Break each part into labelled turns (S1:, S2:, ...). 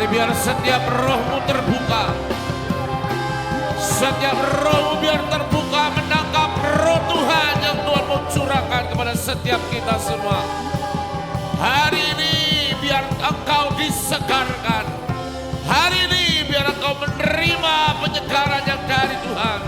S1: Mari biar setiap rohmu terbuka. Setiap rohmu biar terbuka menangkap roh Tuhan yang Tuhan mau curahkan kepada setiap kita semua. Hari ini biar engkau disegarkan. Hari ini biar engkau menerima penyegaran yang dari Tuhan.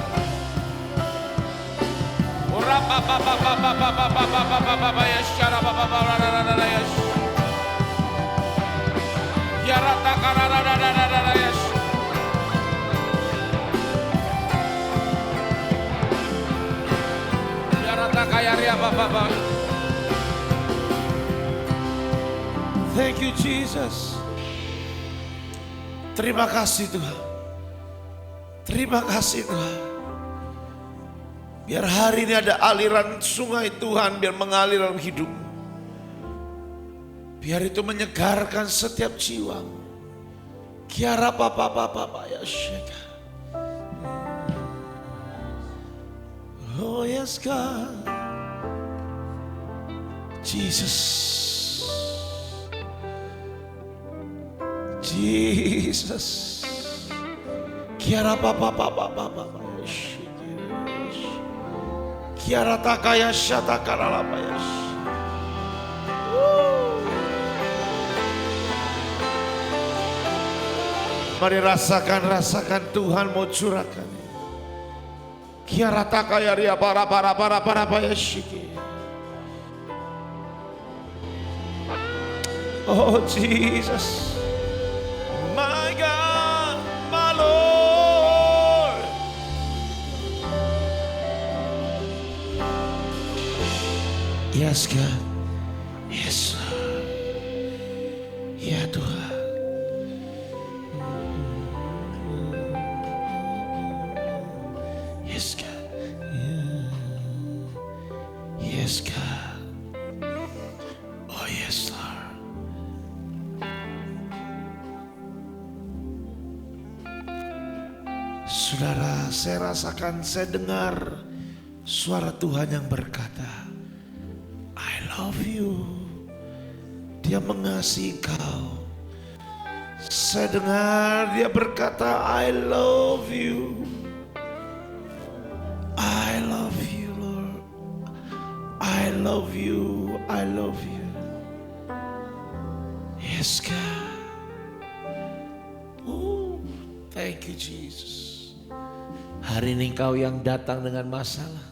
S2: Thank you Jesus. Terima kasih Tuhan. Terima kasih Tuhan. Biar hari ini ada aliran sungai Tuhan biar mengalir dalam hidup. Biar itu menyegarkan setiap jiwa. Kiara papa ya sheka. Oh yes God. Jesus. Jesus. Kiara papa ya sheka. Kiara takaya shata karalapa ya sheka. Mari rasakan Tuhan mau curahkan. Kiara takaya ria para ya shiki. Oh Jesus, my God, my Lord. Yes God, yes Lord. Ya Tuhan. Yes God, yes God. Oh yes Lord. Saudara, saya rasakan, saya dengar suara Tuhan yang berkata, I love you. Dia mengasihi kau. Saya dengar dia berkata, I love you. I love you Lord. I love you. I love you. Yes God. Oh, thank you Jesus. Hari ini kau yang datang dengan masalah.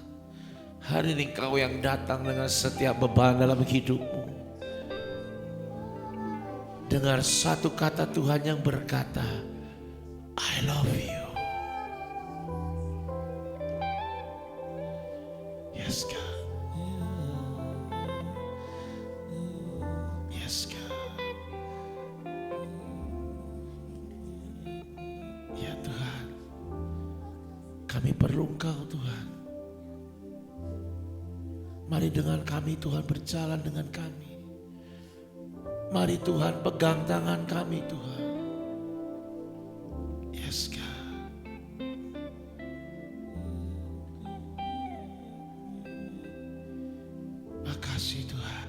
S2: Hari ini kau yang datang dengan setiap beban dalam hidupmu. Dengar satu kata Tuhan yang berkata, I love you. Yes God. Yes God. Ya Tuhan, kami perlu Engkau Tuhan. Mari dengan kami Tuhan, berjalan dengan kami. Mari Tuhan pegang tangan kami Tuhan. Yes God. Makasih Tuhan.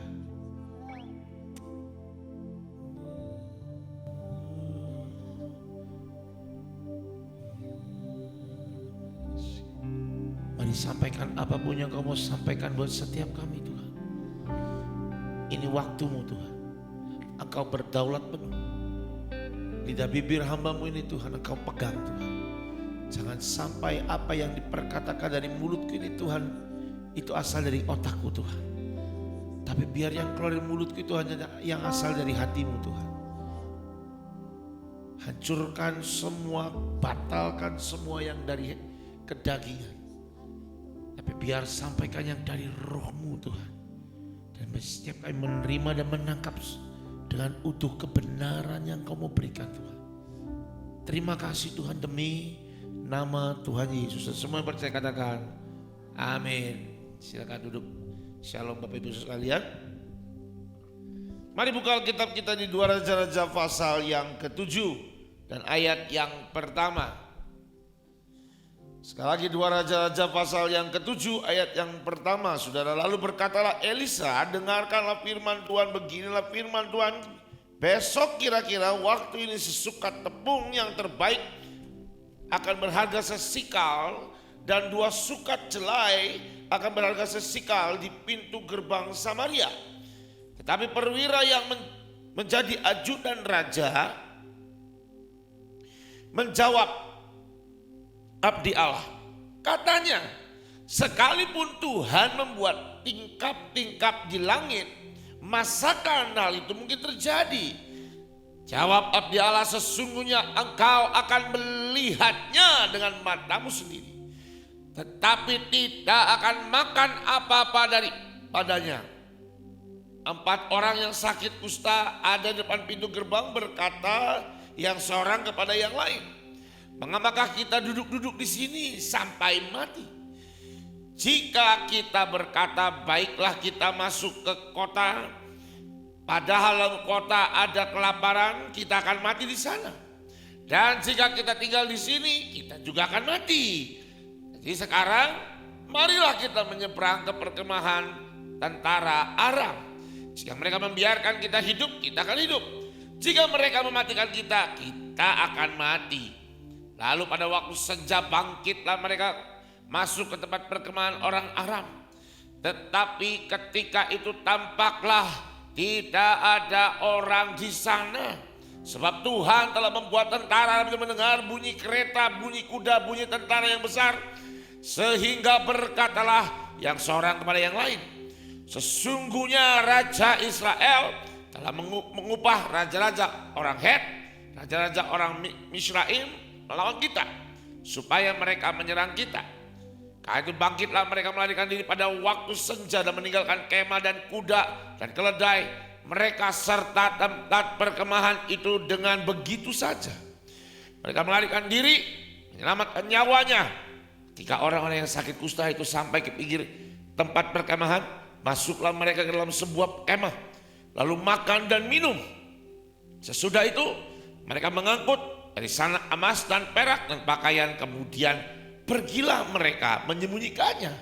S2: Mari sampaikan apapun yang kau mau sampaikan buat setiap kami Tuhan. Ini waktumu Tuhan. Engkau berdaulat penuh. Lidah bibir hambamu ini Tuhan Engkau pegang Tuhan. Jangan sampai apa yang diperkatakan dari mulutku ini Tuhan, itu asal dari otakku Tuhan. Tapi biar yang keluar dari mulutku itu hanya yang asal dari hatimu Tuhan. Hancurkan semua, batalkan semua yang dari kedagingan. Tapi biar sampaikan yang dari rohmu Tuhan. Dan setiap kali menerima dan menangkap dengan utuh kebenaran yang kau mau berikan Tuhan. Terima kasih Tuhan demi nama Tuhan Yesus. Semua yang percaya katakan amin. Silakan duduk. Shalom Bapak Ibu sekalian. Mari buka Alkitab kita di 2 Raja-Raja pasal yang ke-7 dan ayat yang pertama. Sekali lagi 2 Raja-Raja pasal yang ke-7 ayat yang pertama. Saudara, lalu berkatalah Elisa, dengarkanlah firman Tuhan, beginilah firman Tuhan Besok kira-kira waktu ini sesukat tepung yang terbaik akan berharga sesikal, dan 2 sukat jelai akan berharga sesikal di pintu gerbang Samaria. Tetapi perwira yang menjadi ajudan raja menjawab abdi Allah, katanya, sekalipun Tuhan membuat tingkap-tingkap di langit, masakan hal itu mungkin terjadi? Jawab abdi Allah, sesungguhnya engkau akan melihatnya dengan matamu sendiri, tetapi tidak akan makan apa-apa daripadanya. 4 orang yang sakit kusta ada di depan pintu gerbang, berkata yang seorang kepada yang lain, mengapakah kita duduk-duduk di sini sampai mati? Jika kita berkata, baiklah kita masuk ke kota, padahal dalam kota ada kelaparan, kita akan mati di sana. Dan jika kita tinggal di sini, kita juga akan mati. Jadi sekarang, marilah kita menyeberang ke perkemahan tentara Aram. Jika mereka membiarkan kita hidup, kita akan hidup. Jika mereka mematikan kita, kita akan mati. Lalu pada waktu senja bangkitlah mereka masuk ke tempat perkemahan orang Aram. Tetapi ketika itu tampaklah tidak ada orang di sana. Sebab Tuhan telah membuat tentara mendengar bunyi kereta, bunyi kuda, bunyi tentara yang besar. Sehingga berkatalah yang seorang kepada yang lain, sesungguhnya Raja Israel telah mengupah raja-raja orang Het, raja-raja orang Misraim melawan kita, supaya mereka menyerang kita. Karena itu bangkitlah mereka melarikan diri pada waktu senja dan meninggalkan kemah dan kuda dan keledai mereka serta tempat perkemahan itu dengan begitu saja. Mereka melarikan diri, menyelamatkan nyawanya. Ketika orang-orang yang sakit kusta itu sampai ke pinggir tempat perkemahan, masuklah mereka ke dalam sebuah kemah, lalu makan dan minum. Sesudah itu mereka mengangkut dari sana emas dan perak dan pakaian, kemudian pergilah mereka menyembunyikannya.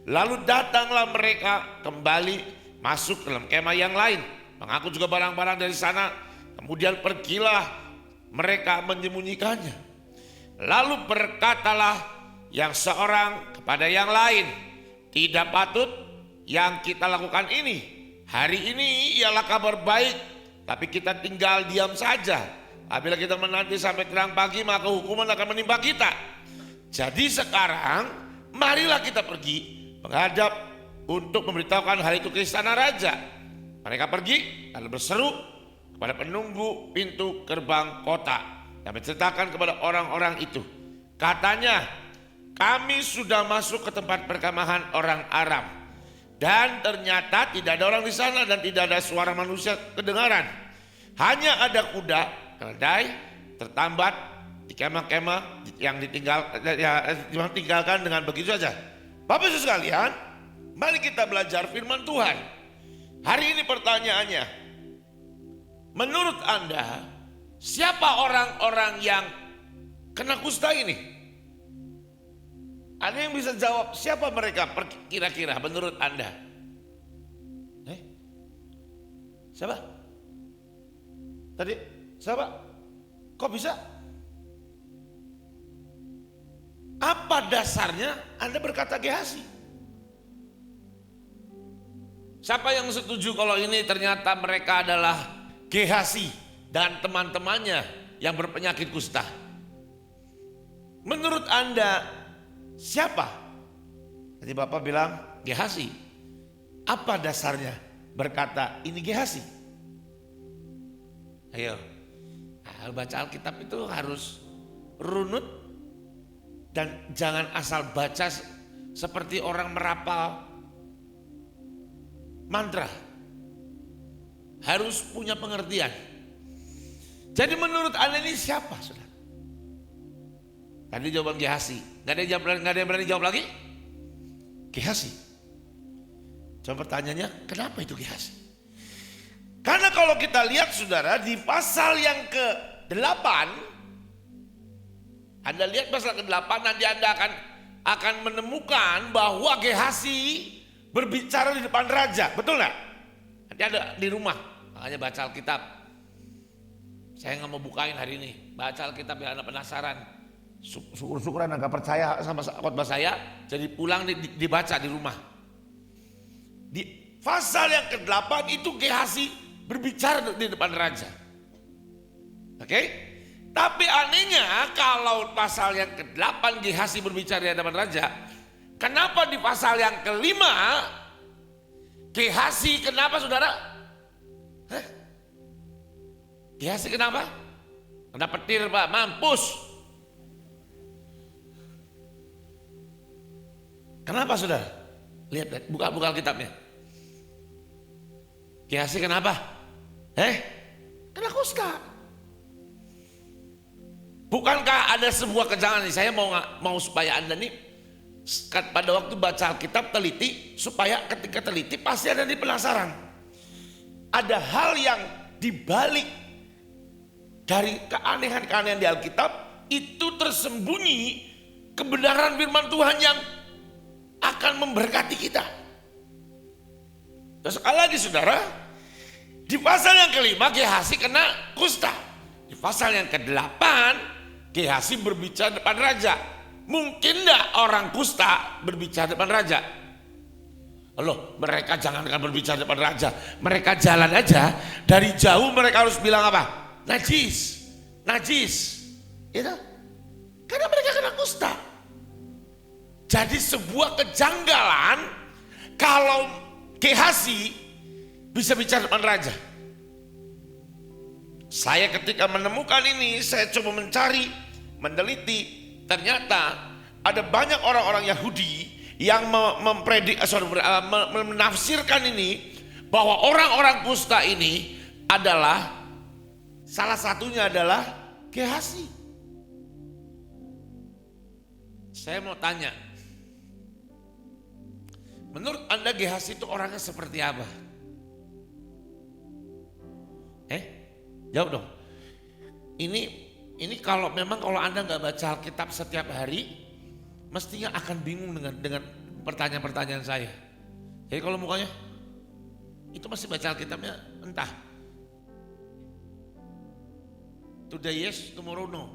S2: Lalu datanglah mereka kembali masuk ke dalam kemah yang lain, mengangkut juga barang-barang dari sana, kemudian pergilah mereka menyembunyikannya. Lalu berkatalah yang seorang kepada yang lain, tidak patut yang kita lakukan ini. Hari ini ialah kabar baik, tapi kita tinggal diam saja. Apabila kita menanti sampai terang pagi, maka hukuman akan menimpa kita. Jadi sekarang marilah kita pergi menghadap untuk memberitahukan hal itu ke istana raja. Mereka pergi lalu berseru kepada penunggu pintu gerbang kota dan menceritakan kepada orang-orang itu. Katanya, kami sudah masuk ke tempat perkemahan orang Aram, dan ternyata tidak ada orang di sana dan tidak ada suara manusia kedengaran. Hanya ada kuda, keledai tertambat di kemah-kemah yang ditinggalkan dengan begitu saja. Bapak Ibu sekalian, mari kita belajar firman Tuhan. Hari ini pertanyaannya, menurut Anda siapa orang-orang yang kena kusta ini? Ada yang bisa jawab siapa mereka kira-kira menurut Anda? Siapa? Tadi siapa? Kok bisa? Apa dasarnya Anda berkata Gehazi? Siapa yang setuju kalau ini ternyata mereka adalah Gehazi dan teman-temannya yang berpenyakit kusta? Menurut Anda siapa? Tadi Bapak bilang Gehazi. Apa dasarnya berkata ini Gehazi? Ayo, baca Alkitab itu harus runut dan jangan asal baca seperti orang merapal mantra. Harus punya pengertian. Jadi menurut Anda ini siapa, saudara? Tadi jawaban Gehazi. Gak ada yang berani jawab lagi? Gehazi. Coba pertanyaannya, kenapa itu Gehazi? Karena kalau kita lihat saudara di pasal yang ke-8, Anda lihat pasal ke-8, nanti Anda akan menemukan bahwa Gehazi berbicara di depan raja, betul gak? Nanti ada di rumah, makanya baca Alkitab.
S1: Saya nggak mau bukain hari ini. Baca Alkitab biar Anda penasaran.
S2: Syukur-syukuran Anda gak percaya sama khotbah saya, jadi pulang dibaca di rumah. Di pasal yang ke-8 itu Gehazi berbicara di depan raja. Oke? Tapi anehnya kalau pasal yang ke-8 Gehazi berbicara di hadapan raja, kenapa di pasal yang ke-5 Gehazi kenapa saudara? Hah? Gehazi kenapa? Kena petir Pak, mampus. Kenapa saudara? Lihat, buka Alkitabnya. Gehazi kenapa? Kena kusta. Bukankah ada sebuah kejangan nih? Saya mau supaya Anda nih pada waktu baca Alkitab teliti, supaya ketika teliti pasti ada di penasaran. Ada hal yang dibalik dari keanehan-keanehan di Alkitab itu tersembunyi kebenaran firman Tuhan yang akan memberkati kita. Dan sekali lagi saudara, di pasal yang ke-5 Gehazi kena kusta. Di pasal yang ke-8 Gehazi berbicara depan raja. Mungkin enggak orang kusta berbicara depan raja? Loh, mereka jangankan berbicara depan raja, mereka jalan aja dari jauh mereka harus bilang apa? Najis, najis. Gitu? Karena mereka kena kusta. Jadi sebuah kejanggalan kalau Gehazi bisa bicara depan raja. Saya ketika menemukan ini, saya coba mencari, meneliti, ternyata ada banyak orang-orang Yahudi yang menafsirkan ini bahwa orang-orang kusta ini adalah salah satunya adalah Gehazi. Saya mau tanya, menurut Anda Gehazi itu orangnya seperti apa? Jawab dong. Ini kalau memang kalau Anda nggak baca Alkitab setiap hari, mestinya akan bingung dengan pertanyaan-pertanyaan saya. Jadi kalau mukanya itu masih baca Alkitabnya entah. Today yes, tomorrow no.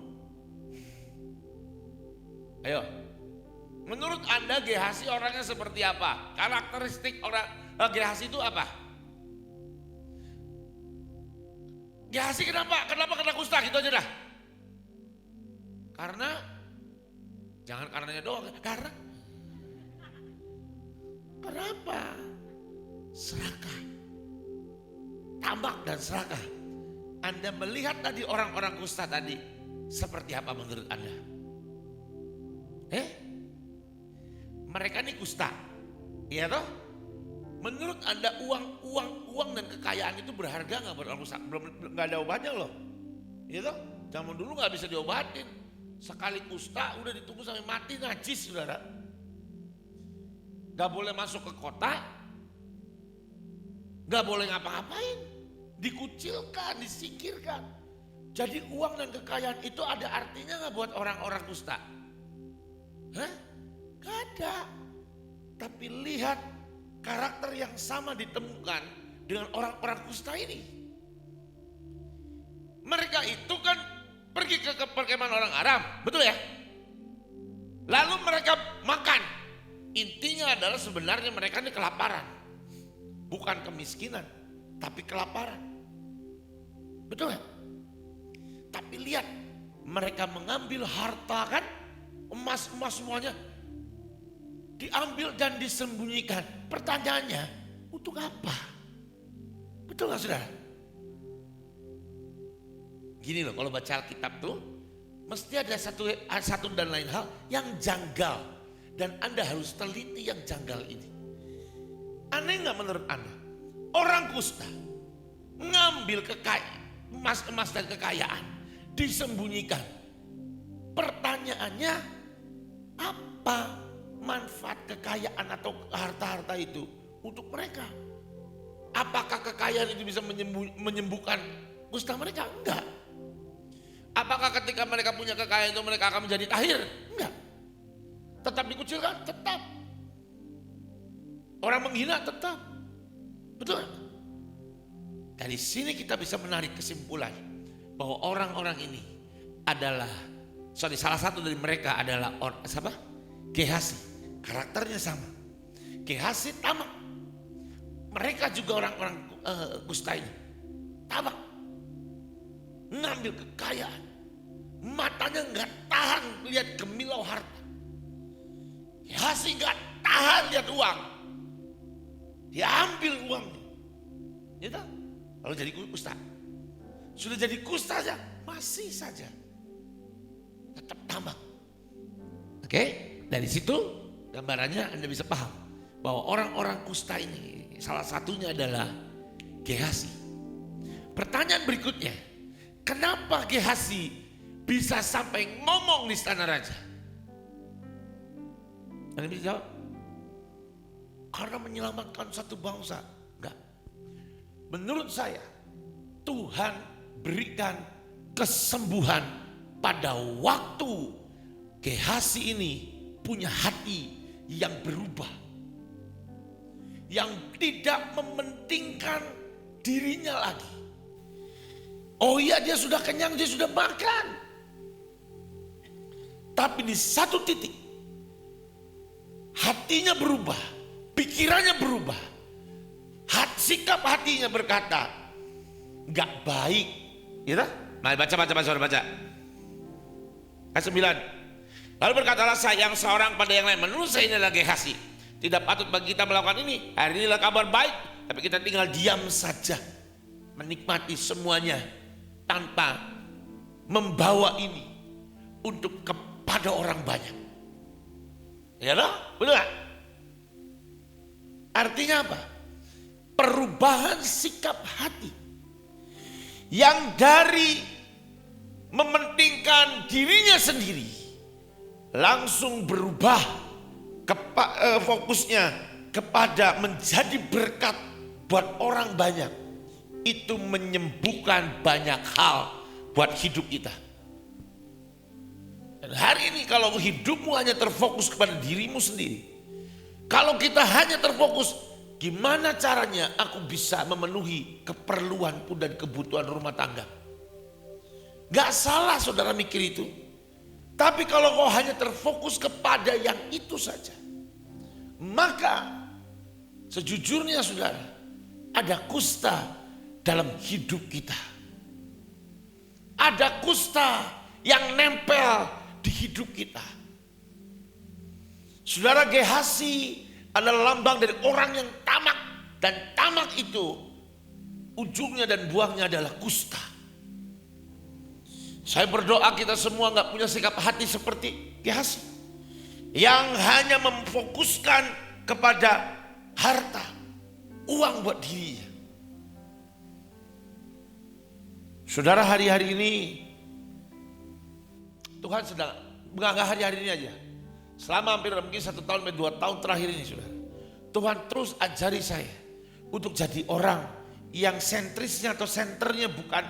S2: Ayo. Menurut Anda Gehazi orangnya seperti apa? Karakteristik orang Gehazi itu apa? Gehazi kenapa kena kusta gitu aja dah. Karena jangan karenanya doang, karena kenapa? Serakah. Tamak dan serakah. Anda melihat tadi orang-orang kusta tadi seperti apa menurut Anda? Mereka ini kusta. Iya toh? Menurut Anda uang dan kekayaan itu berharga nggak buat orang kusta? Belum nggak ada obatnya loh. Iya toh? Zaman dulu nggak bisa diobatin. Sekali kusta udah ditunggu sampai mati, najis saudara. Gak boleh masuk ke kota, gak boleh ngapa-ngapain, dikucilkan, disingkirkan. Jadi uang dan kekayaan itu ada artinya gak buat orang-orang kusta? Gak ada. Tapi lihat karakter yang sama ditemukan dengan orang-orang kusta ini. Mereka itu kan pergi ke perkemahan orang Aram, betul ya? Lalu mereka makan. Intinya adalah sebenarnya mereka ini kelaparan. Bukan kemiskinan, tapi kelaparan. Betul ya? Tapi lihat, mereka mengambil harta kan, emas-emas semuanya. Diambil dan disembunyikan. Pertanyaannya, untuk apa? Betul gak saudara? Gini loh, kalau baca Alkitab tuh mesti ada satu dan lain hal yang janggal, dan Anda harus teliti yang janggal ini. Aneh nggak menurut Anda? Orang kusta ngambil emas dan kekayaan, disembunyikan. Pertanyaannya, apa manfaat kekayaan atau harta-harta itu untuk mereka? Apakah kekayaan itu bisa menyembuhkan kusta mereka? Enggak. Apakah ketika mereka punya kekayaan itu mereka akan menjadi tahir? Enggak. Tetap dikucilkan? Tetap. Orang menghina? Tetap. Betul. Dari sini kita bisa menarik kesimpulan bahwa orang-orang ini adalah, salah satu dari mereka adalah siapa? Gehazi. Karakternya sama. Gehazi tamak. Mereka juga orang-orang Kusta ini. Tamak. Ngambil kekayaan. Matanya nggak tahan lihat gemilau harta. Gehazi nggak tahan lihat uang. Dia ambil uangnya. Gitu. Lalu jadi kusta. Sudah jadi kusta saja, masih saja tetap tamak. Oke, dari situ gambarannya Anda bisa paham bahwa orang-orang kusta ini salah satunya adalah Gehazi. Pertanyaan berikutnya, kenapa Gehazi bisa sampai ngomong di istana raja? Anda bisa jawab? Karena menyelamatkan satu bangsa. Enggak. Menurut saya, Tuhan berikan kesembuhan pada waktu Gehazi ini punya hati yang berubah. Yang tidak mementingkan dirinya lagi. Oh iya, dia sudah kenyang, dia sudah makan. Tapi di satu titik hatinya berubah, pikirannya berubah. Sikap hatinya berkata, gak baik. Gitu? Mari baca. Ayat 9. Lalu berkatalah yang seorang pada yang lain, menurut saya ini adalah Gehazi. Tidak patut bagi kita melakukan ini. Hari inilah kabar baik, tapi kita tinggal diam saja, menikmati semuanya tanpa membawa ini untuk kepada orang banyak. Ya loh, betul gak? Artinya apa? Perubahan sikap hati yang dari mementingkan dirinya sendiri langsung berubah fokusnya kepada menjadi berkat buat orang banyak. Itu menyembuhkan banyak hal buat hidup kita. Dan hari ini kalau hidupmu hanya terfokus kepada dirimu sendiri, kalau kita hanya terfokus gimana caranya aku bisa memenuhi keperluanku dan kebutuhan rumah tangga. Gak salah saudara mikir itu. Tapi kalau kau hanya terfokus kepada yang itu saja, maka sejujurnya saudara, ada kusta dalam hidup kita. Ada kusta yang nempel di hidup kita. Saudara, Gehazi adalah lambang dari orang yang tamak. Dan tamak itu ujungnya dan buahnya adalah kusta. Saya berdoa kita semua gak punya sikap hati seperti Gehazi, yang hanya memfokuskan kepada harta, uang buat dirinya. Saudara, hari-hari ini Tuhan sedang, enggak hari-hari ini aja, selama hampir mungkin 1 tahun, 2 tahun terakhir ini saudara, Tuhan terus ajari saya untuk jadi orang yang sentrisnya atau senternya bukan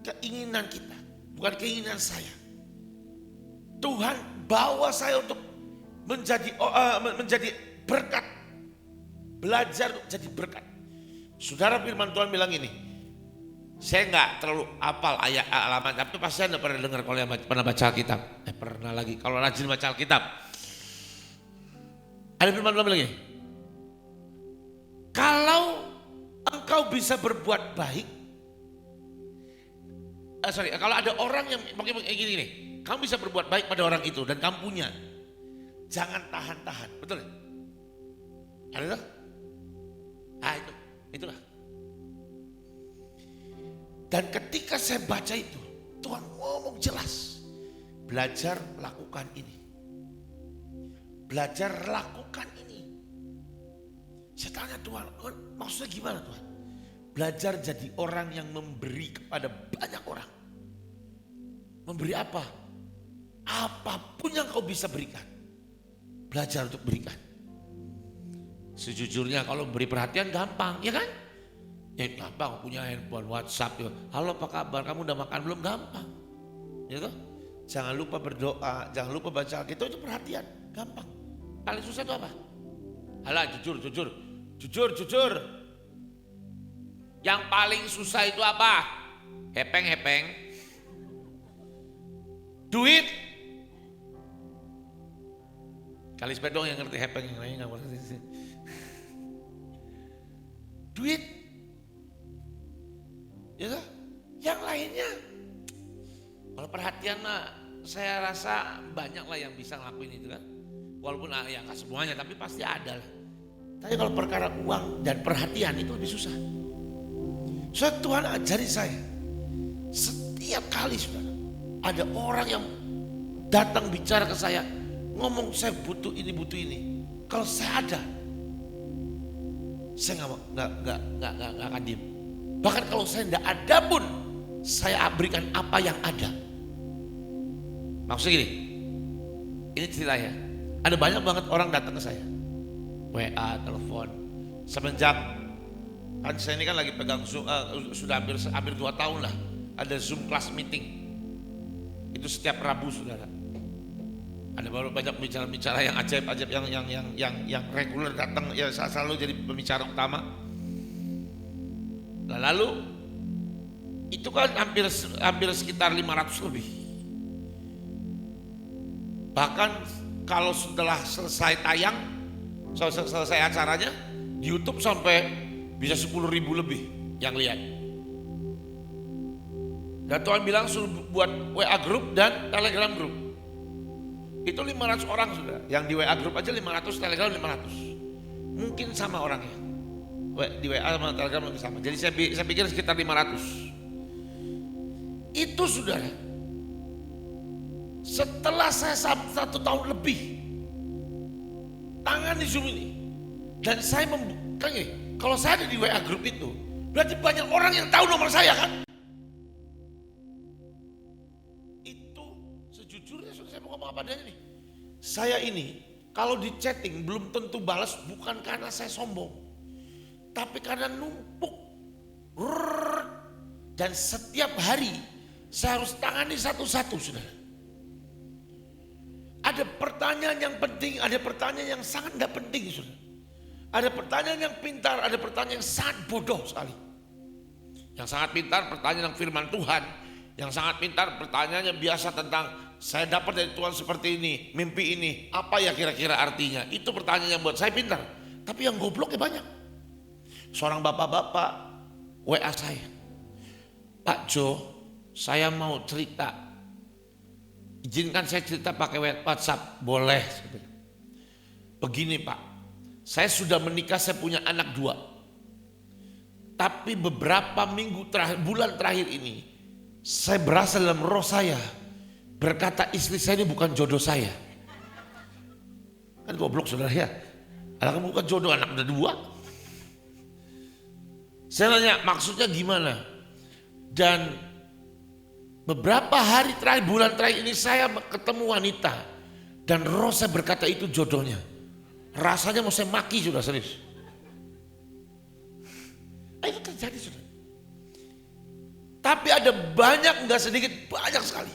S2: keinginan kita, bukan keinginan saya. Tuhan bawa saya untuk menjadi berkat, belajar untuk jadi berkat. Saudara, firman Tuhan bilang ini, saya nggak terlalu hafal ayat alamat, tapi pasti Anda pernah dengar kalau yang pernah baca Alkitab. Pernah lagi, kalau rajin baca Alkitab. Ada firman Tuhan bilang ini, kalau engkau bisa berbuat baik, kalau ada orang yang kayak gini, kamu bisa berbuat baik pada orang itu dan kamu punya, jangan tahan-tahan, betul? Ada tak? Ah, itulah. Dan ketika saya baca itu, Tuhan ngomong jelas, belajar lakukan ini. Belajar lakukan ini. Saya tanya Tuhan, maksudnya gimana Tuhan? Belajar jadi orang yang memberi kepada banyak orang. Memberi apa? Apapun yang kau bisa berikan. Belajar untuk berikan. Sejujurnya kalau beri perhatian gampang, ya kan? Ya gampang, punya handphone, WhatsApp. Halo, apa kabar? Kamu udah makan belum? Gampang. Ya toh? Jangan lupa berdoa, jangan lupa baca Alkitab, itu perhatian, gampang. Paling susah itu apa? Halah, jujur. Yang paling susah itu apa? Hepeng. duit. Kali sepeda dong yang ngerti hepeng, yang lain nggak ngerti. Duit. Ya kan? Yang lainnya. Kalau perhatian mah saya rasa banyak lah yang bisa ngelakuin itu kan. Walaupun ya nggak semuanya, tapi pasti ada lah. Tapi kalau perkara uang dan perhatian itu lebih susah. So, Tuhan ajari saya. Setiap kali saudara, ada orang yang datang bicara ke saya, ngomong saya butuh ini. Kalau saya ada, saya nggak akan diem. Bahkan kalau saya nggak ada pun, saya berikan apa yang ada. Maksudnya gini, ini ceritanya. Ada banyak banget orang datang ke saya, WA, telepon. Semenjak kan saya ini kan lagi pegang Zoom, sudah hampir 2 tahun lah. Ada Zoom class meeting. Itu setiap Rabu saudara. Ada baru banyak pembicara-pembicara yang ajaib-ajaib yang reguler datang ya selalu jadi pembicara utama. Lalu itu kan hampir sekitar 500 lebih. Bahkan kalau setelah selesai tayang, selesai acaranya di YouTube sampai bisa 10.000 lebih yang lihat. Dan Tuhan bilang suruh buat WA group dan Telegram group. Itu 500 orang sudah. Yang di WA group aja 500, Telegram 500. Mungkin sama orangnya. Di WA sama Telegram mungkin sama. Jadi saya pikir sekitar 500. Itu saudara. Setelah saya 1 tahun lebih tangan di Zoom ini. Dan saya kan kalau saya ada di WA group itu, berarti banyak orang yang tahu nomor saya kan? Itu sejujurnya saya mau ngomong apa adanya nih. Saya ini kalau di chatting belum tentu balas bukan karena saya sombong. Tapi karena numpuk. Dan setiap hari saya harus tangani satu-satu saudara. Ada pertanyaan yang penting, ada pertanyaan yang sangat tidak penting saudara. Ada pertanyaan yang pintar, ada pertanyaan yang sangat bodoh sekali. Yang sangat pintar pertanyaan yang firman Tuhan. Yang sangat pintar pertanyaannya biasa tentang saya dapat dari Tuhan seperti ini, mimpi ini, apa ya kira-kira artinya. Itu pertanyaan yang buat saya pintar. Tapi yang gobloknya banyak. Seorang bapak-bapak WA saya. Pak Jo, saya mau cerita. Izinkan saya cerita pakai WhatsApp. Boleh. Begini Pak, saya sudah menikah, saya punya anak 2. Tapi beberapa bulan terakhir ini, saya berasa dalam roh saya berkata istri saya ini bukan jodoh saya. Kan goblok saudara ya. Anak bukan jodoh, anak udah 2. Saya nanya maksudnya gimana? Dan beberapa hari terakhir, bulan terakhir ini saya ketemu wanita. Dan roh saya berkata itu jodohnya. Rasanya mau saya maki sudah serius. Itu terjadi sudah. Tapi ada banyak, enggak sedikit, banyak sekali.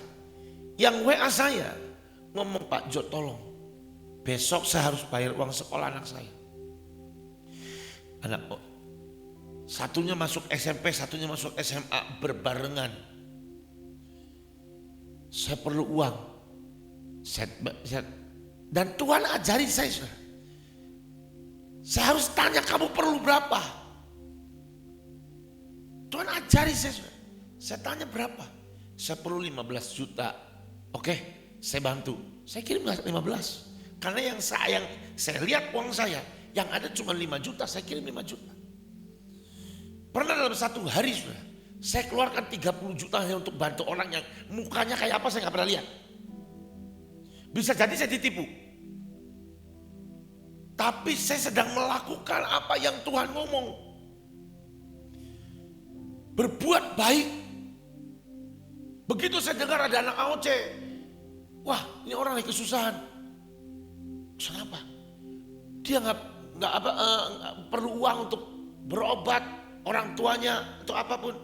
S2: Yang WA saya ngomong Pak Jo tolong. Besok saya harus bayar uang sekolah anak saya. Satunya masuk SMP, satunya masuk SMA berbarengan. Saya perlu uang. Dan Tuhan ajari saya sudah. Saya harus tanya kamu perlu berapa? Tuhan ajari saya sudah. Saya tanya berapa? Saya perlu 15 juta. Oke, saya bantu. Saya kirim 15. Karena yang saya lihat uang saya, yang ada cuma 5 juta, saya kirim 5 juta. Pernah dalam 1 hari sudah, saya keluarkan 30 juta hanya untuk bantu orang yang mukanya kayak apa saya nggak pernah lihat. Bisa jadi saya ditipu. Tapi saya sedang melakukan apa yang Tuhan ngomong. Berbuat baik. Begitu saya dengar ada anak AOC. Wah, ini orang lagi kesusahan. Kenapa? Dia nggak perlu uang untuk berobat orang tuanya atau apapun.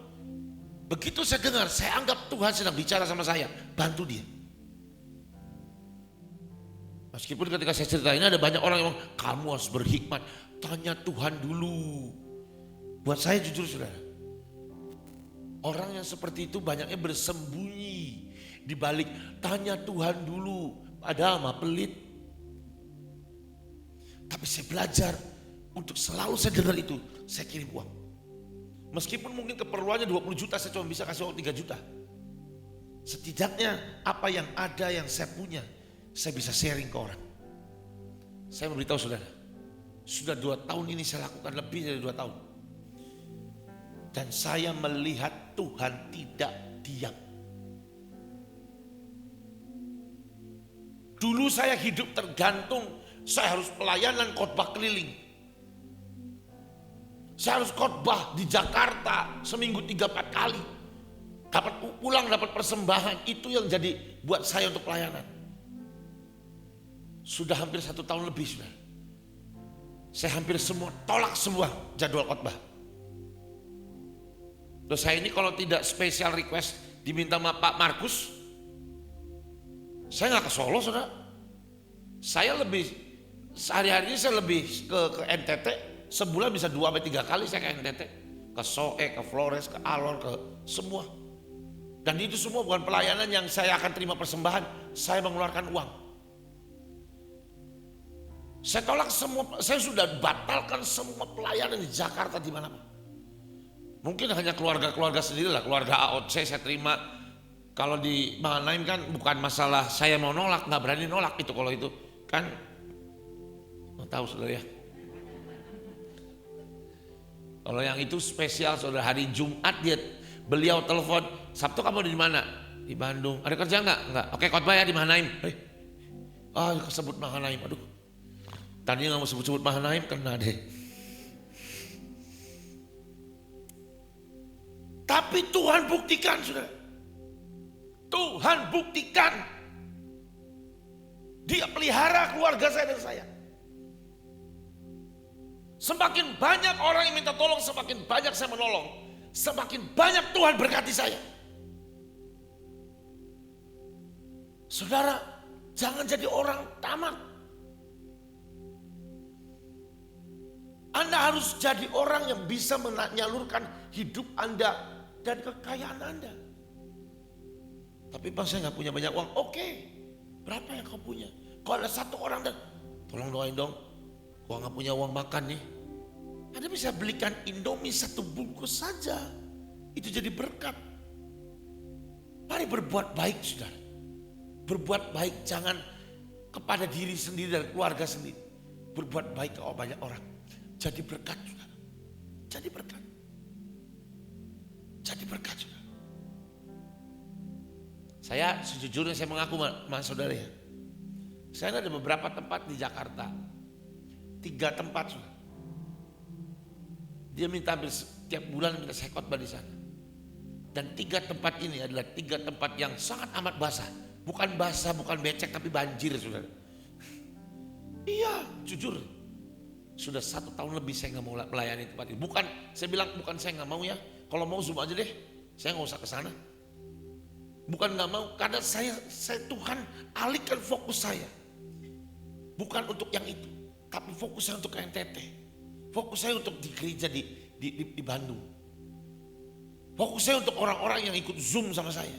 S2: Begitu saya dengar, saya anggap Tuhan sedang bicara sama saya. Bantu dia. Meskipun ketika saya cerita ini ada banyak orang yang ngomong, kamu harus berhikmat. Tanya Tuhan dulu. Buat saya jujur saudara. Orang yang seperti itu banyaknya bersembunyi Dibalik, tanya Tuhan dulu. Padahal mah pelit. Tapi saya belajar untuk selalu saya dengar itu, saya kirim uang. Meskipun mungkin keperluannya 20 juta, saya cuma bisa kasih uang 3 juta. Setidaknya apa yang ada yang saya punya, saya bisa sharing ke orang. Saya memberitahu saudara, sudah 2 tahun ini saya lakukan, lebih dari 2 tahun. Dan saya melihat Tuhan tidak diam. Dulu saya hidup tergantung, saya harus pelayanan khotbah keliling. Saya harus khotbah di Jakarta seminggu 3-4 kali. Dapat pulang, dapat persembahan. Itu yang jadi buat saya untuk pelayanan. Sudah hampir 1 tahun lebih sudah. Saya hampir tolak semua jadwal khotbah. Terus saya ini kalau tidak special request diminta sama Pak Markus, saya nggak ke Solo, saudara. Saya lebih, sehari-hari saya lebih ke NTT. Sebulan bisa 2-3 kali saya ke NTT. Ke Soe, ke Flores, ke Alor, ke semua. Dan itu semua bukan pelayanan yang saya akan terima persembahan. Saya mengeluarkan uang. Saya tolak semua, saya sudah batalkan semua pelayanan di Jakarta di mana-mana. Mungkin hanya keluarga-keluarga sendiri lah, keluarga AOC saya terima. Kalau di Mahanaim kan bukan masalah saya mau nolak, nggak berani nolak itu kalau itu kan. Tahu saudara ya. Kalau yang itu spesial saudara, hari Jumat beliau telepon, Sabtu kamu di mana? Di Bandung. Ada kerja nggak? Nggak. Oke, khotbah ya di Mahanaim. Kesebut Mahanaim. Aduh. Tadinya nggak mau sebut-sebut Mahanaim, kena deh. Tapi Tuhan buktikan saudara. Tuhan buktikan. Dia pelihara keluarga saya dan saya. Semakin banyak orang yang minta tolong, semakin banyak saya menolong. Semakin banyak Tuhan berkati saya. Saudara, jangan jadi orang tamak. Anda harus jadi orang yang bisa menyalurkan hidup Anda dan kekayaan Anda. Tapi bang, saya gak punya banyak uang. Oke, berapa yang kau punya? Kalau ada 1 orang dan tolong doain dong, gua gak punya uang makan nih. Anda bisa belikan Indomie 1 bungkus saja. Itu jadi berkat. Mari berbuat baik saudara. Berbuat baik jangan kepada diri sendiri dan keluarga sendiri. Berbuat baik ke banyak orang. Jadi berkat saudara. Jadi berkat. Jadi berkat saudara. Saya sejujurnya saya mengaku sama saudara ya. Saya ada beberapa tempat di Jakarta. 3 tempat saudara. Dia minta setiap bulan minta saya khotbah di sana. Dan 3 tempat ini adalah 3 tempat yang sangat amat basah. Bukan basah, bukan becek, tapi banjir saudara. Iya, jujur. Sudah 1 tahun lebih saya nggak mau melayani tempat ini. Bukan, saya bilang bukan saya nggak mau ya. Kalau mau Zoom aja deh, saya nggak usah ke sana. Bukan nggak mau, karena saya Tuhan alihkan fokus saya. Bukan untuk yang itu, tapi fokus saya untuk ke NTT. Fokus saya untuk di gereja di Bandung. Fokus saya untuk orang-orang yang ikut Zoom sama saya.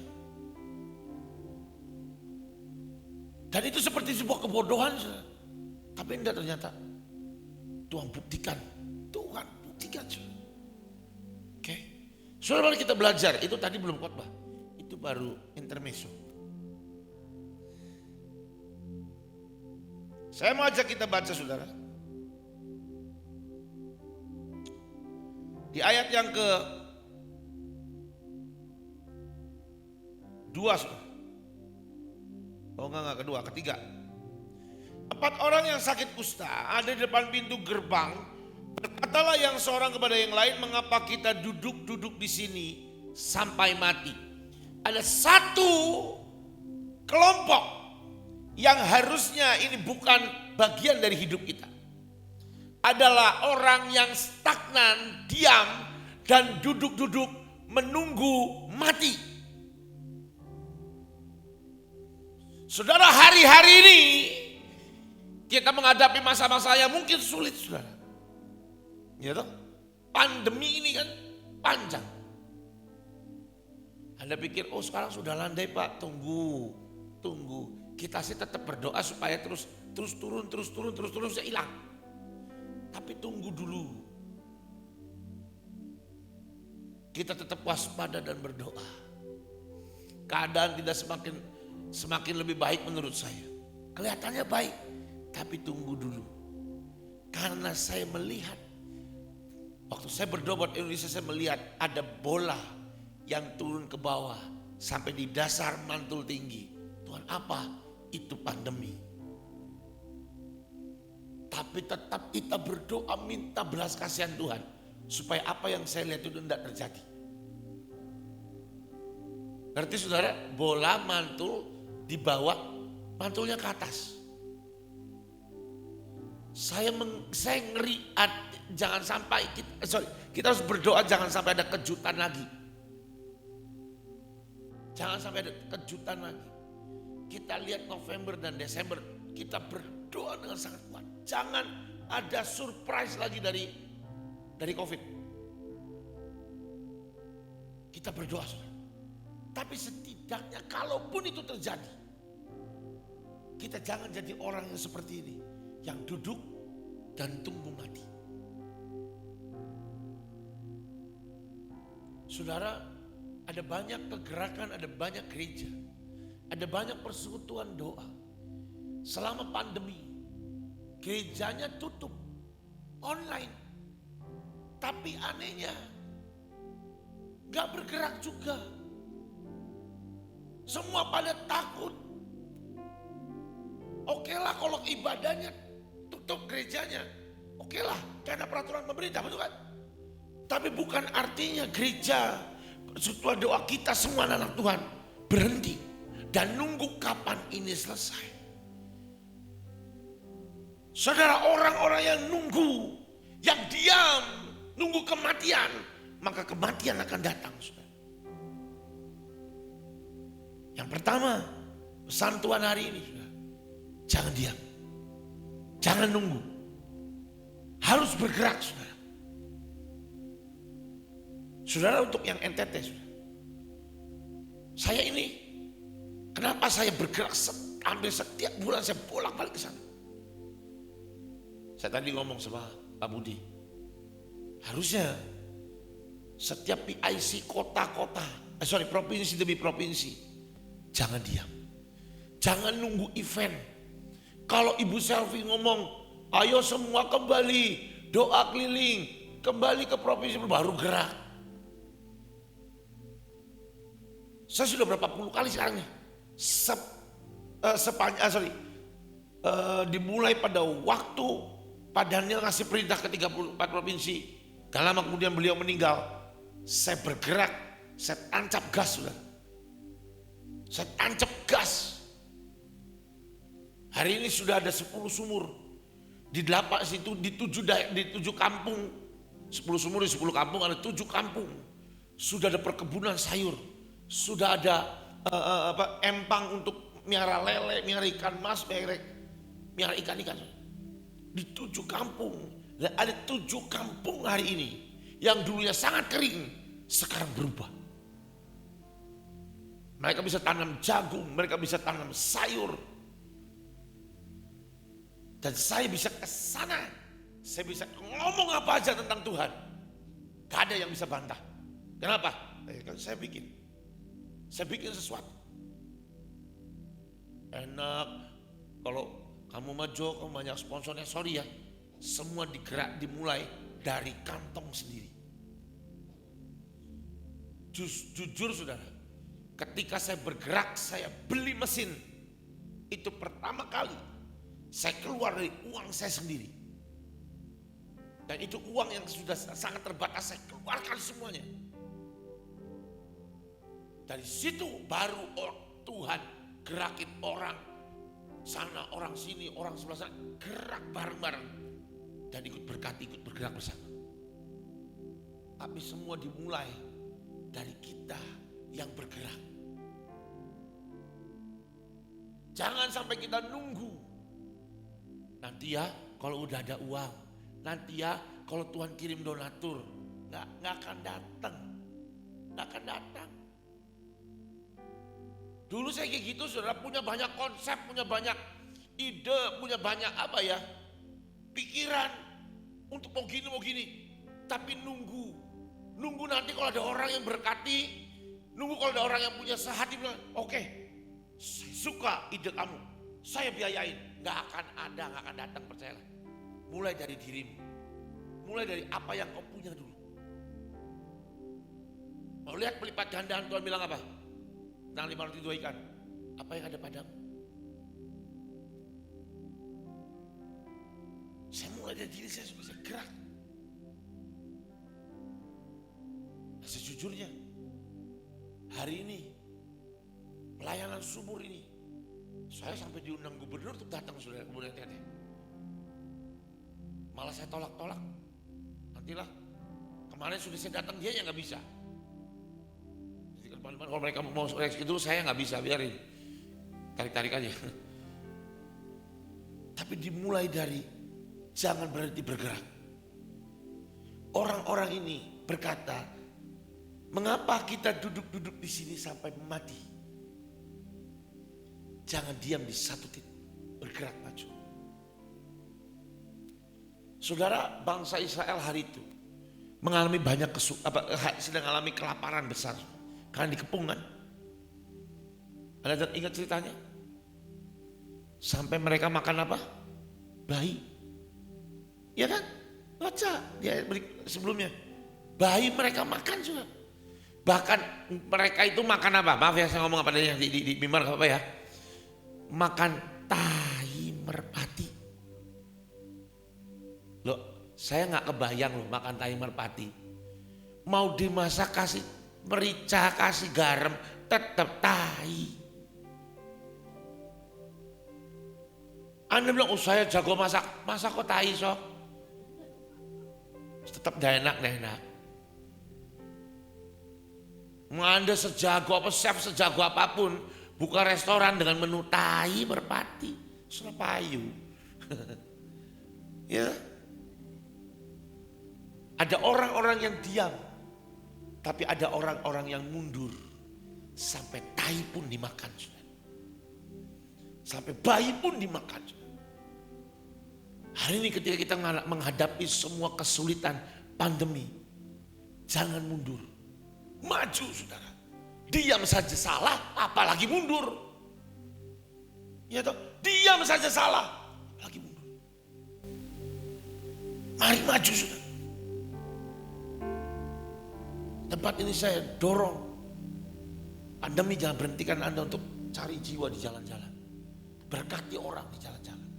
S2: Dan itu seperti sebuah kebodohan. Tapi enggak, ternyata Tuhan buktikan. Tuhan buktikan. Oke. Saudara, mari kita belajar. Itu tadi belum khotbah. Itu baru intermezzo. Saya mau ajak kita baca saudara. Di ayat yang ke-2, kedua, ketiga. 4 orang yang sakit kusta ada di depan pintu gerbang. Berkatalah yang seorang kepada yang lain, mengapa kita duduk-duduk di sini sampai mati? Ada 1 kelompok yang harusnya ini bukan bagian dari hidup kita. Adalah orang yang stagnan, diam, dan duduk-duduk menunggu mati. Saudara, hari-hari ini kita menghadapi masa-masa yang mungkin sulit saudara. Ya toh? Pandemi ini kan panjang. Anda pikir, oh sekarang sudah landai Pak, tunggu. Kita sih tetap berdoa supaya terus turun, ya hilang. Tapi tunggu dulu. Kita tetap waspada dan berdoa. Keadaan tidak semakin lebih baik menurut saya. Kelihatannya baik, tapi tunggu dulu. Karena saya melihat, waktu saya berdoa buat Indonesia, saya melihat ada bola yang turun ke bawah sampai di dasar mantul tinggi. Tuhan, apa? Itu pandemi. Tapi tetap kita berdoa minta belas kasihan Tuhan supaya apa yang saya lihat itu tidak terjadi. Ngerti saudara? Bola mantul di bawah, mantulnya ke atas. Saya ngeri, jangan sampai kita harus berdoa jangan sampai ada kejutan lagi. Jangan sampai ada kejutan lagi. Kita lihat November dan Desember, kita berdoa dengan sangat kuat. Jangan ada surprise lagi dari COVID. Kita berdoa, saudara. Tapi setidaknya kalaupun itu terjadi, kita jangan jadi orang yang seperti ini, yang duduk dan tunggu mati. Saudara, ada banyak kegerakan, ada banyak gereja, ada banyak persekutuan doa. Selama pandemi, gerejanya tutup, online. Tapi anehnya, gak bergerak juga. Semua pada takut. Oke lah kalau ibadahnya tutup gerejanya. Oke lah, karena peraturan pemerintah, betul kan? Tapi bukan artinya gereja, persekutuan doa kita semua anak Tuhan berhenti dan nunggu kapan ini selesai. Saudara, orang-orang yang nunggu, yang diam, nunggu kematian, maka kematian akan datang. Saudara. Yang pertama, pesan Tuhan hari ini, saudara, jangan diam, jangan nunggu, harus bergerak, saudara. Saudara, untuk yang NTT, saudara, saya ini, kenapa saya bergerak hampir setiap bulan saya bolak-balik ke sana. Saya tadi ngomong sama Pak Budi, harusnya setiap PIC provinsi demi provinsi, jangan diam, jangan nunggu event. Kalau Ibu Selvi ngomong, ayo semua kembali, doa keliling, kembali ke provinsi baru gerak. Saya sudah berapa puluh kali sekarang nih, dimulai pada waktu Pak Daniel ngasih perintah ke 34 provinsi. Gak lama kemudian beliau meninggal. Saya bergerak, saya tancap gas, saudara. Saya tancap gas. Hari ini sudah ada 10 sumur. Di 8 situ, di 7 kampung. 10 sumur di 10 kampung, ada 7 kampung. Sudah ada perkebunan sayur. Sudah ada empang untuk miara lele, miara ikan mas, miara ikan-ikan. Di 7 kampung. Dan ada 7 kampung hari ini yang dulunya sangat kering, sekarang berubah. Mereka bisa tanam jagung, mereka bisa tanam sayur. Dan saya bisa ke sana. Saya bisa ngomong apa aja tentang Tuhan. Gak ada yang bisa bantah. Kenapa? Saya bikin sesuatu. Enak kalau kamu maju, kamu banyak sponsornya, sorry ya. Semua dimulai dari kantong sendiri. Jujur saudara, ketika saya bergerak, saya beli mesin. Itu pertama kali saya keluar dari uang saya sendiri. Dan itu uang yang sudah sangat terbatas, saya keluarkan semuanya. Dari situ baru Tuhan gerakin orang. Sana orang sini, orang sebelah sana, gerak bareng-bareng. Dan ikut berkati, ikut bergerak bersama. Tapi semua dimulai dari kita yang bergerak. Jangan sampai kita nunggu. Nanti ya kalau udah ada uang. Nanti ya kalau Tuhan kirim donatur. Nggak akan datang. Nggak akan datang. Dulu saya kayak gitu saudara, punya banyak konsep, punya banyak ide, punya banyak pikiran untuk mau gini. Tapi nunggu nanti kalau ada orang yang berkati, nunggu kalau ada orang yang punya sehati bilang, oke, saya suka ide kamu, saya biayain. Gak akan datang, percayalah. Mulai dari dirimu, mulai dari apa yang kau punya dulu. Mau lihat pelipat gandaan, Tuhan bilang apa? Tentang 5 roti 2 ikan. Apa yang ada padamu? Saya mulai dari diri saya supaya saya gerak. Nah, sejujurnya, hari ini, pelayanan sumur ini, saya sampai diundang gubernur untuk datang saudara kemudian Tete. Malah saya tolak-tolak. Nantilah, kemarin sudah saya datang, dia yang gak bisa. Jadi kalau mereka mau reaksi itu saya gak bisa, biarin. Tarik-tarik aja. Tapi dimulai dari jangan berhenti bergerak. Orang-orang ini berkata, mengapa kita duduk-duduk di sini sampai mati? Jangan diam di satu titik, bergerak maju. Saudara, bangsa Israel hari itu mengalami sedang mengalami kelaparan besar karena dikepung kan. Ada ingat ceritanya? Sampai mereka makan apa? Bayi. Ya kan? Baca di ayat sebelumnya. Bayi mereka makan juga. Bahkan mereka itu makan apa? Maaf ya saya ngomong apa di mimbar apa ya? Makan tahi merpati. Loh, saya nggak kebayang loh makan tahi merpati. Mau dimasak kasih merica, kasih garam, tetap tahi. Anda bilang, oh saya jago masak kok tahi sok. Tetap dah enak. Anda chef sejago apapun, buka restoran dengan menu tahi merpati, Surapayu. Ya. Ada orang-orang yang diam, tapi ada orang-orang yang mundur. Sampai tahi pun dimakan. Sampai bayi pun dimakan. Hari ini ketika kita menghadapi semua kesulitan pandemi, jangan mundur. Maju saudara. Diam saja salah, apalagi mundur. Ya toh, diam saja salah, apalagi mundur. Mari maju saudara. Tempat ini saya dorong. Pandemi jangan berhentikan Anda untuk cari jiwa di jalan-jalan. Berkati orang di jalan-jalan.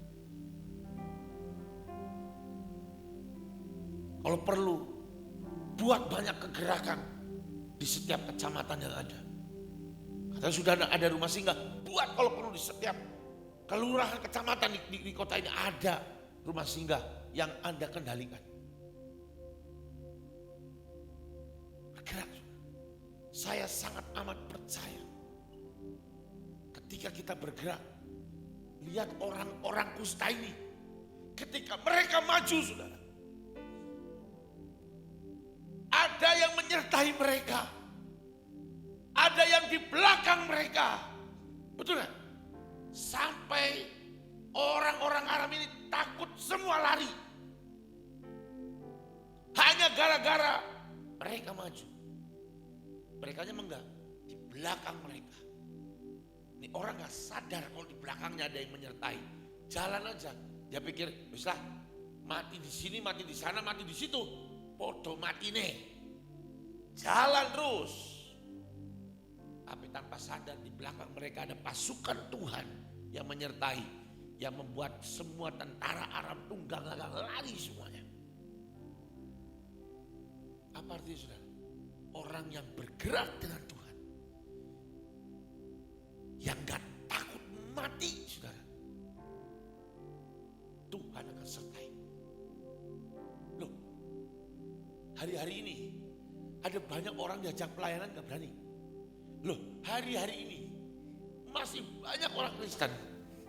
S2: Kalau perlu, buat banyak kegerakan di setiap kecamatan yang ada. Katanya sudah ada rumah singgah, buat kalau perlu di setiap kelurahan kecamatan di kota ini ada rumah singgah yang Anda kendalikan. Bergerak. Saya sangat amat percaya ketika kita bergerak, lihat orang-orang kusta ini, ketika mereka maju saudara, ada yang menyertai mereka, ada yang di belakang mereka, betul gak? Sampai orang-orang Aram ini takut semua lari, hanya gara-gara mereka maju. Mereka enggak, di belakang mereka. Ini orang gak sadar kalau di belakangnya ada yang menyertai. Jalan aja, dia pikir bisa mati di sini, mati di sana, mati di situ. Podo mati nih. Jalan terus. Tapi tanpa sadar di belakang mereka ada pasukan Tuhan yang menyertai. Yang membuat semua tentara Aram tunggang lari semuanya. Apa artinya saudara? Orang yang bergerak dengan Tuhan. Yang gak takut mati saudara. Tuhan akan sertai. Loh, hari-hari ini ada banyak orang diajak pelayanan gak berani. Loh, hari-hari ini masih banyak orang Kristen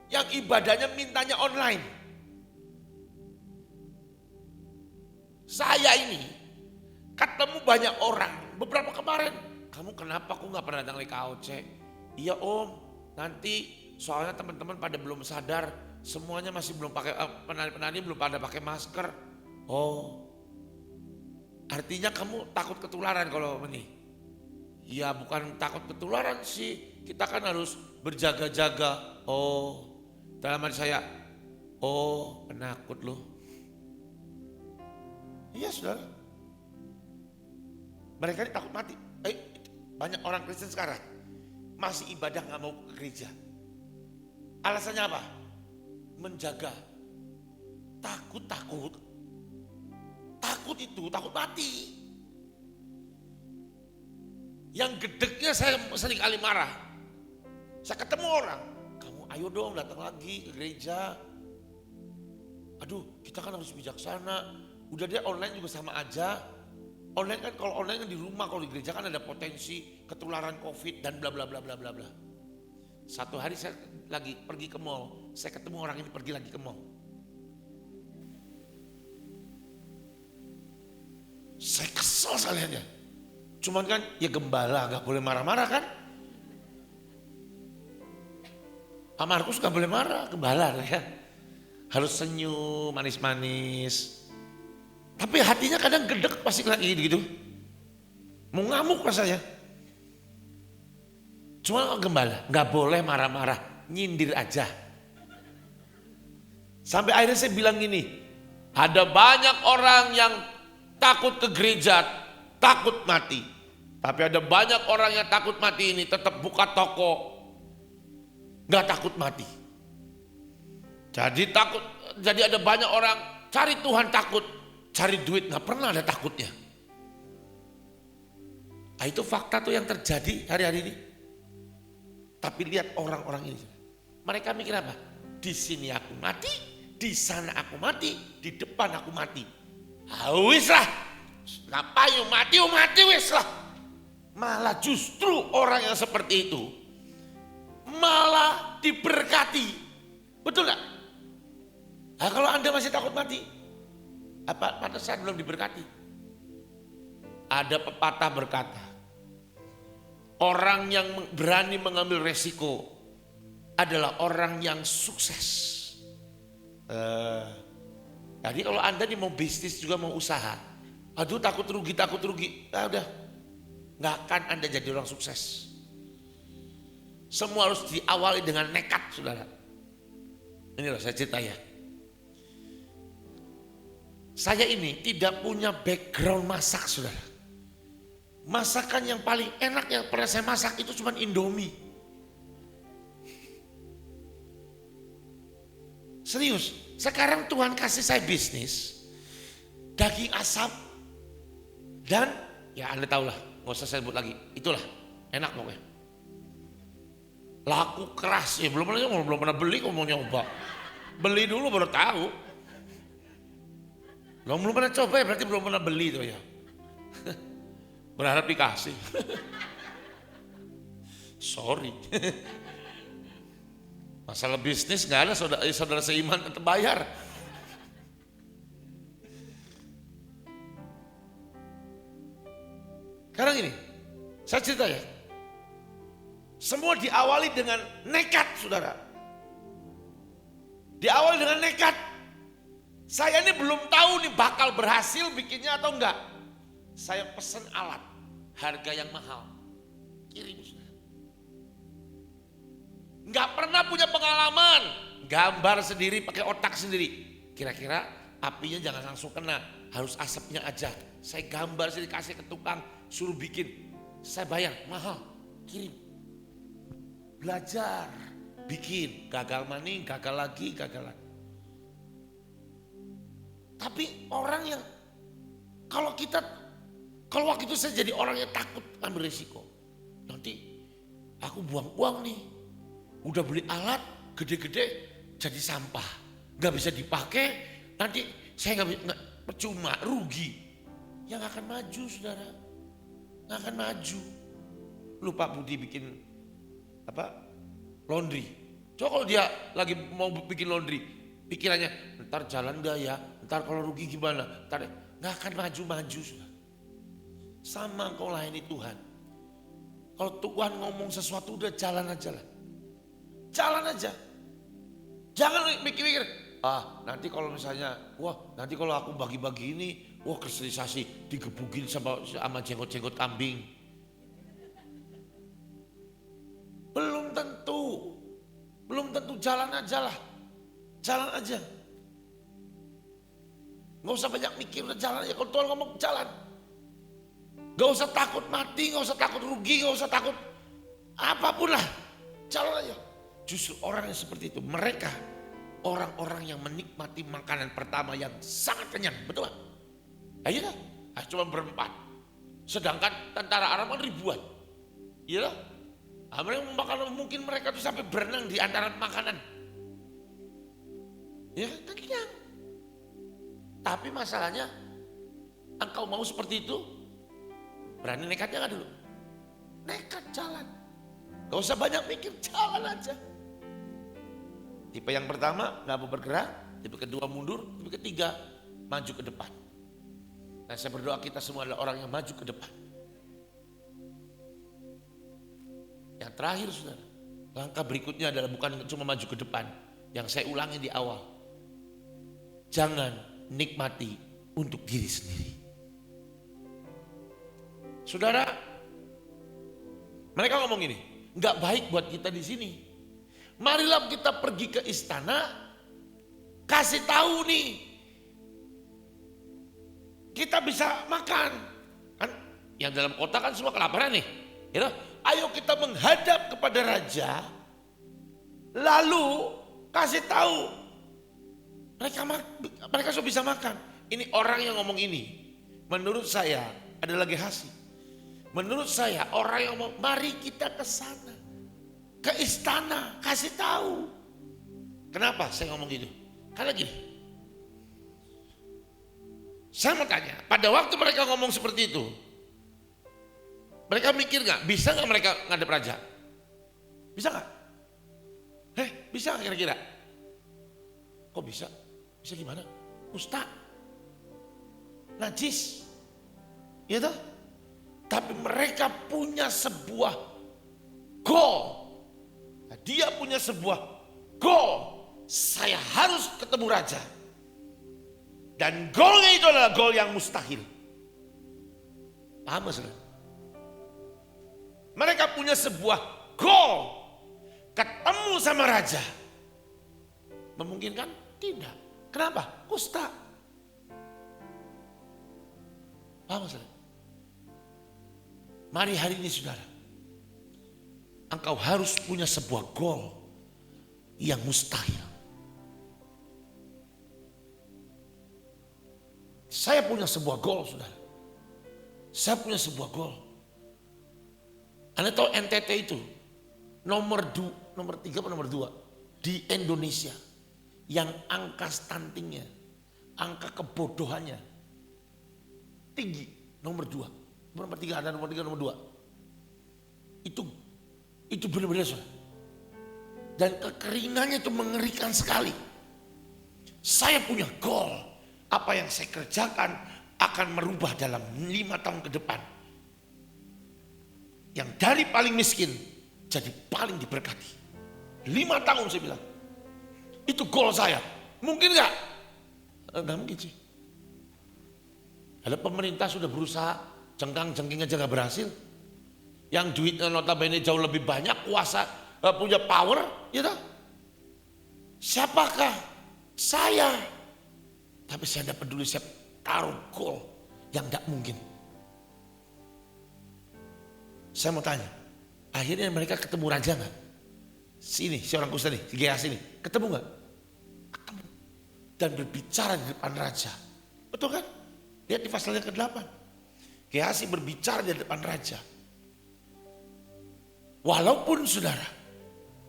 S2: yang ibadahnya mintanya online. Saya ini ketemu banyak orang. Beberapa kemarin, kamu kenapa aku gak pernah datang ke KOC? Iya om, nanti soalnya teman-teman pada belum sadar, semuanya masih belum pakai, penari-penari belum pada pakai masker. Oh, artinya kamu takut ketularan kalau ini? Ya bukan takut ketularan sih, kita kan harus berjaga-jaga. Oh, dalam hati saya, oh penakut loh. Iya saudara, mereka ini takut mati. Banyak orang Kristen sekarang masih ibadah gak mau ke gereja. Alasannya apa? Menjaga. Takut itu, takut mati. Yang gedeknya saya sering kali marah. Saya ketemu orang, kamu ayo dong datang lagi ke gereja. Aduh, kita kan harus bijaksana. Udah deh online juga sama aja. Online kan, kalau online kan di rumah, kalau di gereja kan ada potensi ketularan COVID dan bla bla bla bla bla bla. Satu hari saya lagi pergi ke mall, saya ketemu orang ini pergi lagi ke mall. Saya kesel sekalian ya. Cuman kan ya gembala gak boleh marah-marah kan. Pak Markus gak boleh marah, gembala ya. Harus senyum, manis-manis. Tapi hatinya kadang gedek pasti lagi gitu. Mau ngamuk rasanya. Cuma gembala, gak boleh marah-marah, nyindir aja. Sampai akhirnya saya bilang gini, ada banyak orang yang takut ke gereja, takut mati. Tapi ada banyak orang yang takut mati ini tetap buka toko, gak takut mati. Jadi ada banyak orang cari Tuhan takut, cari duit gak pernah ada takutnya. Nah, itu fakta tuh yang terjadi hari-hari ini. Tapi lihat orang-orang ini, mereka mikir apa? Di sini aku mati, di sana aku mati, di depan aku mati. Wis lah, ngapain mati wis lah. Malah justru orang yang seperti itu malah diberkati. Betul gak? Nah, kalau Anda masih takut mati, apa pada saat belum diberkati? Ada pepatah berkata, orang yang berani mengambil resiko adalah orang yang sukses. Jadi kalau Anda nih mau bisnis juga mau usaha, aduh takut rugi, nah udah, gak akan Anda jadi orang sukses. Semua harus diawali dengan nekat, saudara. Ini loh saya cerita ya. Saya ini tidak punya background masak, saudara. Masakan yang paling enak yang pernah saya masak itu cuma Indomie. Serius, sekarang Tuhan kasih saya bisnis, daging asap, dan ya Anda tahu lah, gak usah saya sebut lagi, itulah enak pokoknya. Laku keras, ya belum pernah beli kok mau nyoba. Beli dulu baru tahu. Belum pernah coba ya berarti belum pernah beli tuh ya. Berharap dikasih. Sorry. Masalah bisnis gak ada saudara seiman tetap bayar. Sekarang ini, saya cerita ya. Semua diawali dengan nekat, saudara. Diawali dengan nekat. Saya ini belum tahu nih bakal berhasil bikinnya atau enggak. Saya pesen alat, harga yang mahal. Kirim, saudara. Enggak pernah punya pengalaman. Gambar sendiri, pakai otak sendiri. Kira-kira apinya jangan langsung kena, harus asapnya aja. Saya gambar sendiri, kasih ke tukang, suruh bikin. Saya bayar, mahal, kirim. Belajar, bikin, gagal maning, gagal lagi. Tapi orang yang, kalau waktu itu saya jadi orang yang takut ambil risiko. Nanti aku buang uang nih, udah beli alat gede-gede jadi sampah. Gak bisa dipakai, nanti saya gak percuma, rugi. Yang akan maju saudara, gak akan maju. Lupa Budi bikin laundry. Coba kalau dia lagi mau bikin laundry, pikirannya ntar jalan gak ya, ntar kalau rugi gimana, nggak akan maju sudah. Sama kau layani Tuhan. Kalau Tuhan ngomong sesuatu udah jalan aja lah. Jalan aja. Jangan mikir-mikir, nanti kalau misalnya, nanti kalau aku bagi-bagi ini, kristenisasi digebukin sama jenggot-jenggot kambing. Belum tentu jalan aja lah. Jalan aja. Gak usah banyak mikir, udah jalan aja. Kalau Tuhan ngomong jalan. Gak usah takut mati, gak usah takut rugi, gak usah takut apapun lah. Jalan aja. Justru orang yang seperti itu, mereka orang-orang yang menikmati makanan pertama yang sangat kenyang, betul gak? Iya kan? Cuma berempat. Sedangkan tentara Aram kan ribuan. Iya kan? Mungkin mereka tuh sampai berenang di antara makanan. Ya kan kenyang. Tapi masalahnya, engkau mau seperti itu? Berani nekatnya gak dulu? Nekat jalan. Gak usah banyak mikir, jalan aja. Tipe yang pertama gak mau bergerak, tipe kedua mundur, tipe ketiga maju ke depan. Nah, saya berdoa kita semua adalah orang yang maju ke depan. Yang terakhir saudara, langkah berikutnya adalah bukan cuma maju ke depan. Yang saya ulangi di awal. Jangan nikmati untuk diri sendiri. Saudara, mereka ngomong gini, nggak baik buat kita di sini. Marilah kita pergi ke istana, kasih tahu nih, kita bisa makan. Kan yang dalam kota kan semua kelaparan nih. Ya, ayo kita menghadap kepada raja, lalu kasih tahu. Mereka sudah bisa makan. Ini orang yang ngomong ini, menurut saya adalah Gehazi. Menurut saya orang yang ngomong, mari kita ke sana, ke istana, kasih tahu. Kenapa saya ngomong gitu? Karena gini, saya mau tanya, pada waktu mereka ngomong seperti itu, mereka mikir gak, bisa gak mereka ngadep raja? Bisa gak? Bisa gak kira-kira? Kok bisa? Bisa gimana? Ustaz, najis, ya toh? Tapi mereka punya sebuah goal. Nah, dia punya sebuah goal. Saya harus ketemu raja. Dan goalnya itu adalah goal yang mustahil. Paham gak saudara? Mereka punya sebuah goal. Ketemu sama raja. Memungkinkan? Tidak. Kenapa? Kusta. Paham saudara? Mari hari ini saudara, engkau harus punya sebuah goal yang mustahil. Saya punya sebuah goal saudara. Saya punya sebuah goal. Anda tahu NTT itu nomor 3 atau nomor 2 di Indonesia. Yang angka stuntingnya, angka kebodohannya tinggi, nomor 2. Nomor 3 ada nomor 3, nomor 2. Itu benar-benar saudara. Dan kekeringannya itu mengerikan sekali. Saya punya goal, apa yang saya kerjakan akan merubah dalam 5 tahun ke depan. Yang dari paling miskin jadi paling diberkati. 5 tahun saya bilang. Itu goal saya. Mungkin gak? Enggak mungkin sih. Ada pemerintah sudah berusaha, jengkang-jengking aja gak berhasil. Yang duitnya notabene jauh lebih banyak, kuasa, punya power, gitu. Siapakah? Saya. Tapi saya tidak peduli, saya taruh goal yang gak mungkin. Saya mau tanya, akhirnya mereka ketemu raja gak? Sini, si orang kusta nih, si Gehazi ini, ketemu gak? Ketemu. Dan berbicara di depan raja. Betul kan? Lihat di pasalnya ke-8. Gehazi berbicara di depan raja. Walaupun saudara,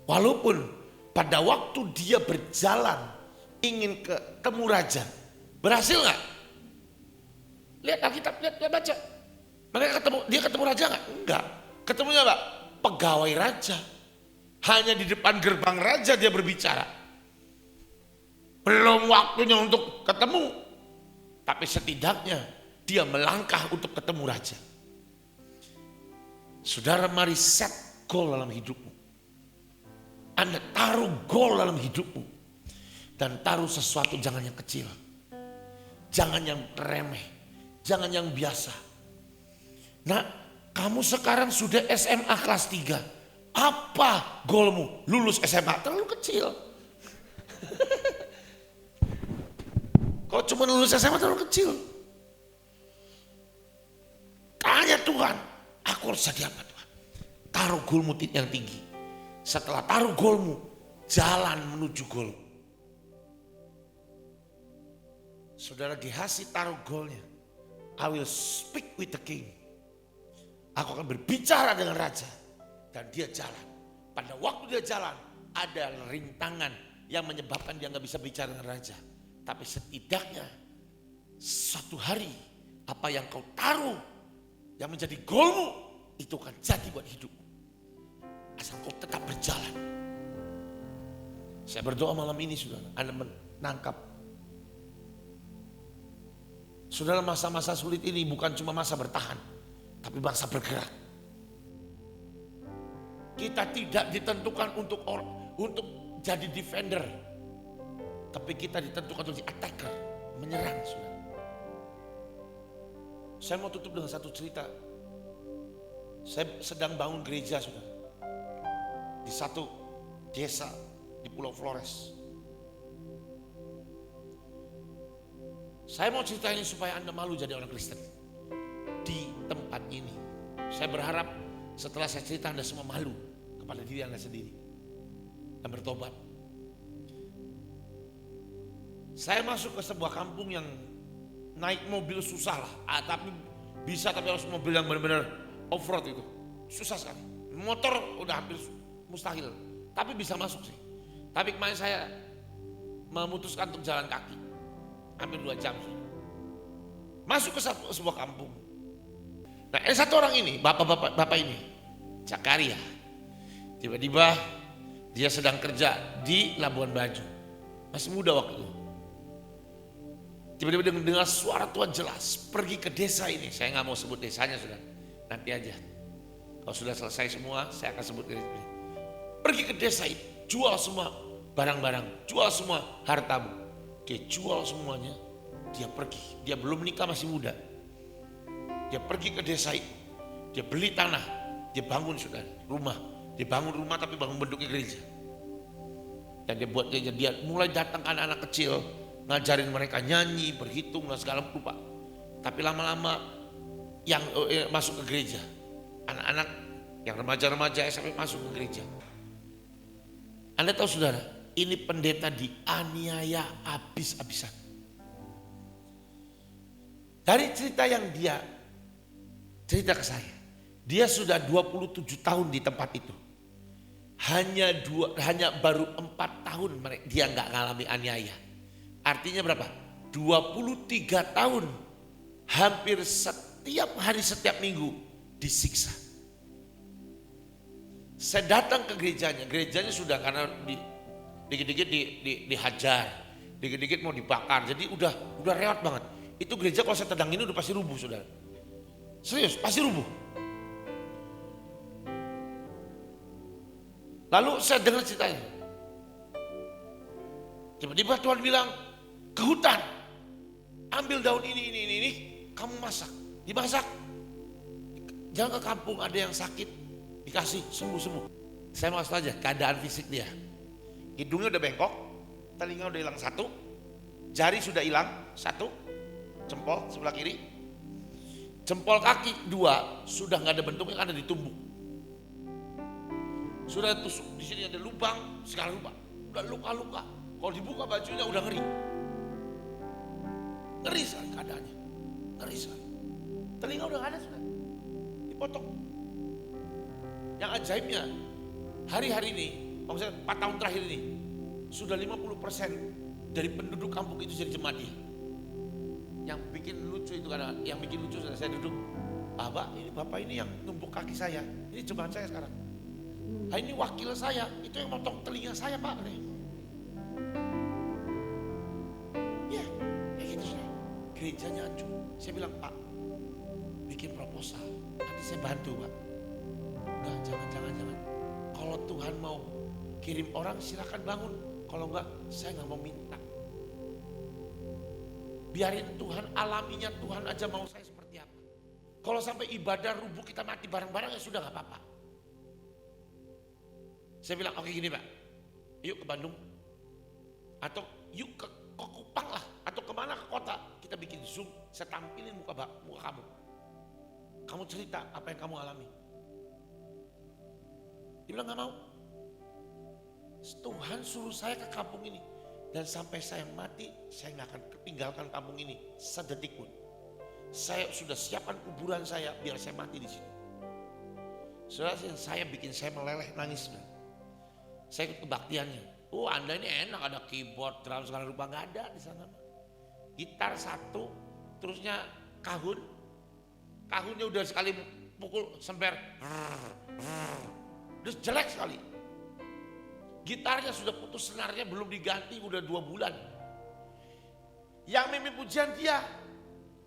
S2: walaupun pada waktu dia berjalan ingin ketemu raja, berhasil gak? Lihat Alkitab, lihat baca. Dia ketemu raja gak? Enggak. Ketemunya apa? Pegawai raja. Hanya di depan gerbang raja dia berbicara. Belum waktunya untuk ketemu. Tapi setidaknya dia melangkah untuk ketemu raja. Saudara, mari set goal dalam hidupmu. Anda taruh goal dalam hidupmu. Dan taruh sesuatu, jangan yang kecil. Jangan yang remeh. Jangan yang biasa. Nah, kamu sekarang sudah SMA kelas 3. Apa goalmu? Lulus SMA, terlalu kecil. Kalau cuma lulus SMA terlalu kecil. Tanya Tuhan, aku harus jadi apa Tuhan? Taruh goalmu yang tinggi. Setelah taruh goalmu, jalan menuju goal. Saudara, Gehazi taruh goalnya. I will speak with the king. Aku akan berbicara dengan raja. Dan dia jalan. Pada waktu dia jalan, ada rintangan yang menyebabkan dia gak bisa bicara dengan raja. Tapi setidaknya suatu hari, apa yang kau taruh yang menjadi goalmu, itu akan jadi buat hidupmu. Asal kau tetap berjalan. Saya berdoa malam ini, saudara, Anda menangkap. Saudara, masa-masa sulit ini bukan cuma masa bertahan, tapi masa bergerak. Kita tidak ditentukan untuk jadi defender, tapi kita ditentukan untuk jadi attacker, menyerang, saudara. Saya mau tutup dengan satu cerita. Saya sedang bangun gereja, saudara, di satu desa di Pulau Flores. Saya mau cerita ini supaya Anda malu jadi orang Kristen di tempat ini. Saya berharap setelah saya cerita Anda semua malu kepada diri Anda sendiri dan bertobat. Saya masuk ke sebuah kampung yang naik mobil susah lah, tapi bisa, tapi harus mobil yang benar-benar off-road itu. Susah sekali. Motor udah hampir mustahil, tapi bisa masuk sih. Tapi kemarin saya memutuskan untuk jalan kaki. Hampir 2 jam. Masuk ke sebuah kampung. Nah, ada satu orang ini, bapak ini, Zakaria. Tiba-tiba dia sedang kerja di Labuan Bajo. Masih muda waktu itu. Tiba-tiba dengar suara Tuhan jelas, pergi ke desa ini. Saya nggak mau sebut desanya, sudah. Nanti aja. Kalau sudah selesai semua, saya akan sebut. Pergi ke desa itu, jual semua barang-barang, jual semua hartamu. Dia jual semuanya, dia pergi. Dia belum menikah, masih muda. Dia pergi ke desa itu, dia beli tanah, dia bangun, saudara, rumah. Dia bangun rumah tapi bangun bentuknya gereja. Dan dia buat gereja, dia mulai datang anak-anak kecil, ngajarin mereka nyanyi, berhitung dan segala rupa. Tapi lama-lama yang masuk ke gereja, anak-anak yang remaja-remaja SMP masuk ke gereja. Anda tahu, saudara, ini pendeta dianiaya habis-habisan. Dari cerita yang dia cerita ke saya, dia sudah 27 tahun di tempat itu. Hanya baru 4 tahun dia nggak ngalami aniaya. Artinya berapa? 23 tahun. Hampir setiap hari, setiap minggu disiksa. Saya datang ke gerejanya sudah, karena dikit-dikit dihajar, dikit-dikit mau dibakar, jadi udah rewat banget. Itu gereja kalau saya tendangin udah pasti rubuh, saudara. Serius, pasti rubuh. Lalu saya dengar ceritanya. Tiba-tiba Tuhan bilang, ke hutan, ambil daun ini, kamu masak, dimasak. Jangan ke kampung, ada yang sakit, dikasih sembuh. Saya mau kasih aja keadaan fisik dia. Hidungnya udah bengkok, telinga udah hilang 1, jari sudah hilang 1, jempol sebelah kiri, jempol kaki 2 sudah nggak ada bentuknya, ada ditumbuk. Sudah tusuk, di sini ada lubang, segala rupa, udah luka-luka. Kalau dibuka bajunya udah ngeri sekali keadaannya, ngeri sekali. Telinga udah nggak ada, sudah dipotong. Yang ajaibnya, hari-hari ini, maksudnya 4 tahun terakhir ini, sudah 50% dari penduduk kampung itu jadi jemaat dia. Yang bikin lucu itu, karena yang bikin lucu saya duduk, ini bapak ini yang numpuk kaki saya, ini jemaat saya sekarang. Ini wakil saya, itu yang motong telinga saya, Pak. Ya, kayak gitu saya. Gerejanya hancur. Saya bilang, Pak, bikin proposal, nanti saya bantu, Pak. Enggak, jangan. Kalau Tuhan mau kirim orang silakan bangun. Kalau enggak, saya nggak mau minta. Biarin Tuhan, alaminya Tuhan aja mau saya seperti apa. Kalau sampai ibadah rubuh kita mati bareng-bareng ya sudah gak apa-apa. Saya bilang oke gini Pak, yuk ke Bandung. Atau yuk ke Kupang lah. Atau kemana ke kota. Kita bikin Zoom, saya tampilin muka kamu. Kamu cerita apa yang kamu alami. Dia bilang gak mau. Tuhan suruh saya ke kampung ini. Dan sampai saya mati, saya gak akan tinggalkan kampung ini sedetik pun. Saya sudah siapkan kuburan saya biar saya mati di sini. Saudara, saya bikin saya meleleh nangis. Saya ikut kebaktiannya. Oh, Anda ini enak, ada keyboard, drum segala rupa, gak ada di sana. Gitar satu, terusnya kahunnya udah sekali pukul semper, udah jelek sekali. Gitarnya sudah putus senarnya, belum diganti udah 2 bulan. Yang mimpin pujian dia,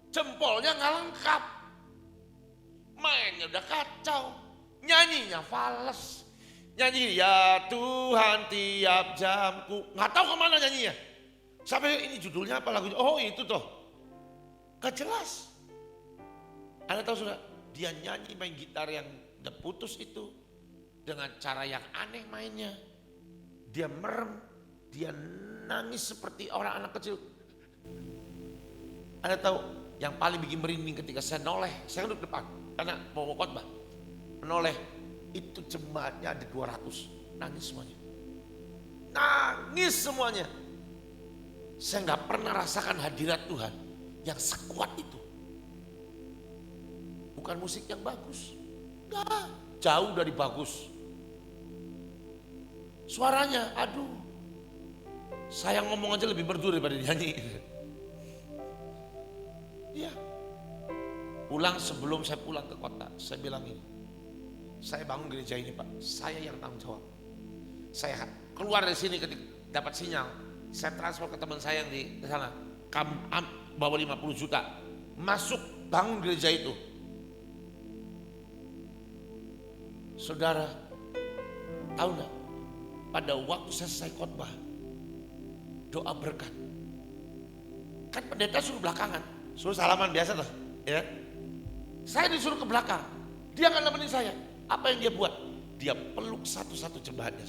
S2: jempolnya nggak lengkap, mainnya udah kacau, nyanyinya fales, nyanyi ya Tuhan tiap jamku, nggak tahu kemana nyanyinya. Sampai ini judulnya apa lagunya? Oh itu toh, gak jelas. Anda tahu sudah, dia nyanyi main gitar yang udah putus itu dengan cara yang aneh mainnya. Dia merem, dia nangis seperti orang anak kecil. Anda tahu yang paling bikin merinding ketika saya noleh, saya duduk depan karena mau khotbah. Menoleh, itu jemaatnya ada 200, nangis semuanya. Nangis semuanya. Saya nggak pernah rasakan hadirat Tuhan yang sekuat itu. Bukan musik yang bagus, nggak, jauh dari bagus. Suaranya, aduh, saya ngomong aja lebih merdu daripada nyanyi. Iya. Pulang sebelum saya pulang ke kota, saya bilang ini, saya bangun gereja ini Pak, saya yang tanggung jawab. Saya keluar dari sini ketika dapat sinyal, saya transfer ke teman saya yang di sana, bawa 50 juta, masuk bangun gereja itu. Saudara, tahu enggak? Pada waktu saya selesai khotbah, doa berkat. Kan pendeta suruh belakangan, suruh salaman biasa tuh, ya. Saya disuruh ke belakang, dia akan nemenin saya. Apa yang dia buat? Dia peluk satu-satu jemaatnya.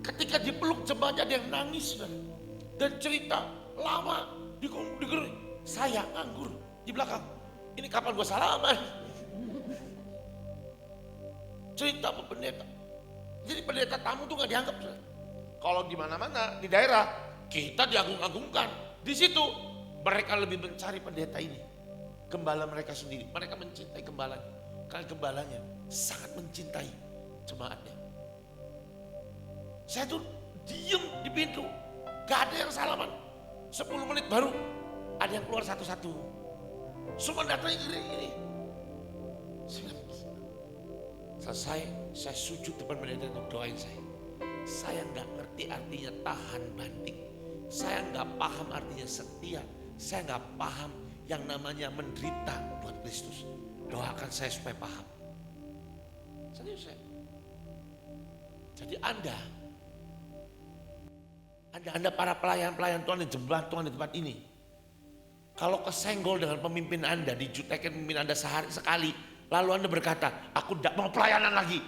S2: Ketika dipeluk jemaatnya dia nangis dan cerita lama di gereja. Saya nganggur di belakang. Ini kapan gua salaman? Cerita apa pendeta. Jadi pendeta tamu tuh gak dianggap. Kalau di mana-mana di daerah kita diagung-agungkan. Di situ mereka lebih mencari pendeta ini. Gembala mereka sendiri. Mereka mencintai gembalanya. Karena gembalanya sangat mencintai jemaatnya. Saya tuh diem di pintu. Gak ada yang salaman. 10 menit baru ada yang keluar satu-satu. Semua datang ini. Selesai, saya sujud depan pendeta untuk doain saya. Saya nggak ngerti artinya tahan banting. Saya nggak paham artinya setia. Saya nggak paham yang namanya menderita buat Kristus. Doakan saya supaya paham. Serius saya. Jadi Anda para pelayan-pelayan Tuhan yang jemaat Tuhan di tempat ini. Kalau kesenggol dengan pemimpin Anda, dijutekin pemimpin Anda sehari sekali, lalu Anda berkata, aku tidak mau pelayanan lagi.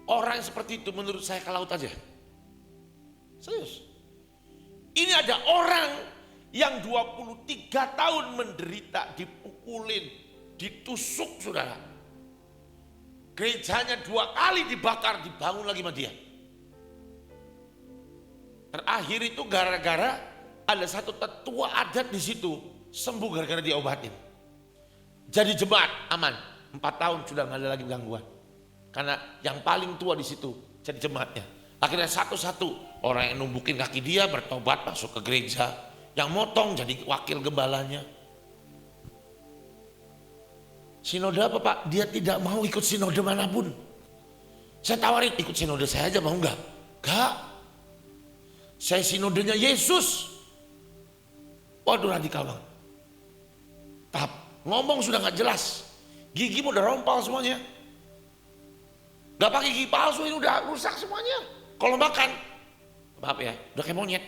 S2: Orang yang seperti itu menurut saya ke laut aja. Serius. Ini ada orang yang 23 tahun menderita, dipukulin, ditusuk saudara. Gerejanya 2 kali dibakar, dibangun lagi sama dia. Terakhir itu gara-gara ada satu tetua adat di situ sembuh gara-gara diobatin. Jadi jemaat aman, 4 tahun sudah nggak ada lagi gangguan. Karena yang paling tua di situ jadi jemaatnya. Akhirnya satu-satu orang yang numbukin kaki dia bertobat masuk ke gereja. Yang motong jadi wakil gembalanya. Sinode apa Pak? Dia tidak mau ikut sinode manapun. Saya tawarin ikut sinode saya aja, mau nggak? Nggak. Saya sinodenya Yesus. Waduh radikal banget. Tahap ngomong sudah nggak jelas. Gigimu udah rompal semuanya. Gak pakai gigi palsu ini udah rusak semuanya. Kalau makan, maaf ya, udah kayak monyet.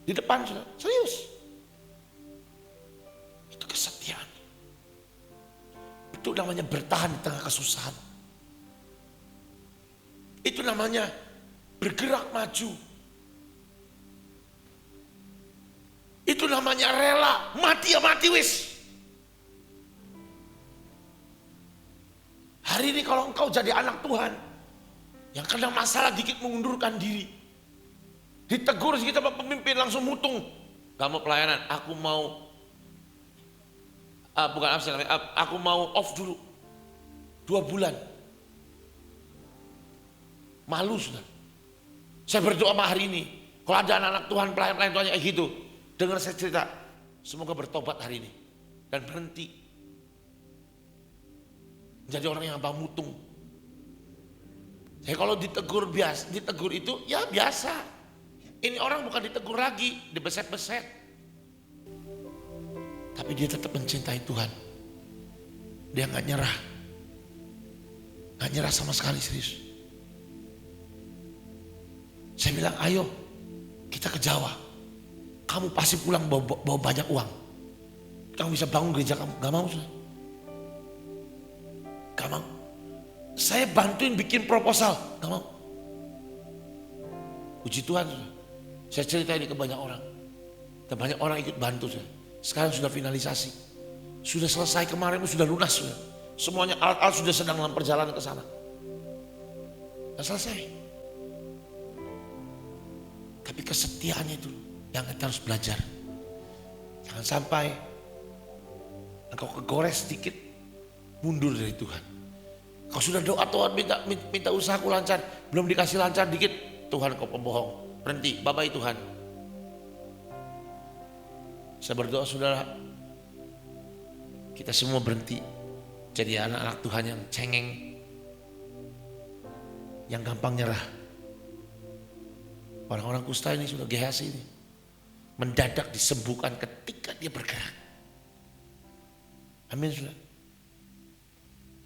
S2: Di depan sudah, serius. Itu kesetiaan. Itu namanya bertahan di tengah kesusahan. Itu namanya bergerak maju. Itu namanya rela, mati ya mati wis. Hari ini kalau engkau jadi anak Tuhan, yang kena masalah dikit mengundurkan diri. Ditegur kita pemimpin langsung mutung. Gak mau pelayanan, aku mau, bukan absen, aku mau off dulu. 2 bulan. Malu sudah. Saya berdoa sama hari ini, kalau ada anak-anak Tuhan, pelayan-pelayan Tuhan kayak gitu, dengar saya cerita, semoga bertobat hari ini. Dan berhenti. Jadi orang yang abang mutung. Saya kalau ditegur itu ya biasa. Ini orang bukan ditegur lagi, dibeset-beset. Tapi dia tetap mencintai Tuhan. Dia gak nyerah. Gak nyerah sama sekali, serius. Saya bilang, ayo kita ke Jawa. Kamu pasti pulang bawa banyak uang. Kamu bisa bangun gereja kamu. Gak mau, sudah. Gak mau. Saya bantuin bikin proposal. Gak mau. Puji Tuhan. Saya cerita ini ke banyak orang. Dan banyak orang ikut bantu. Sekarang sudah finalisasi. Sudah selesai kemarin, sudah lunas. Sudah. Semuanya alat-alat sudah sedang dalam perjalanan ke sana. Sudah selesai. Tapi kesetiaannya itu yang kita harus belajar. Jangan sampai engkau kegores sedikit, mundur dari Tuhan. Kau sudah doa Tuhan minta usahaku lancar, belum dikasih lancar dikit, Tuhan kau pembohong. Berhenti, bye-bye Tuhan. Saya berdoa saudara, kita semua berhenti jadi anak-anak Tuhan yang cengeng, yang gampang nyerah. Orang-orang kusta ini sudah GHC ini, mendadak disembuhkan ketika dia bergerak. Amin sudah.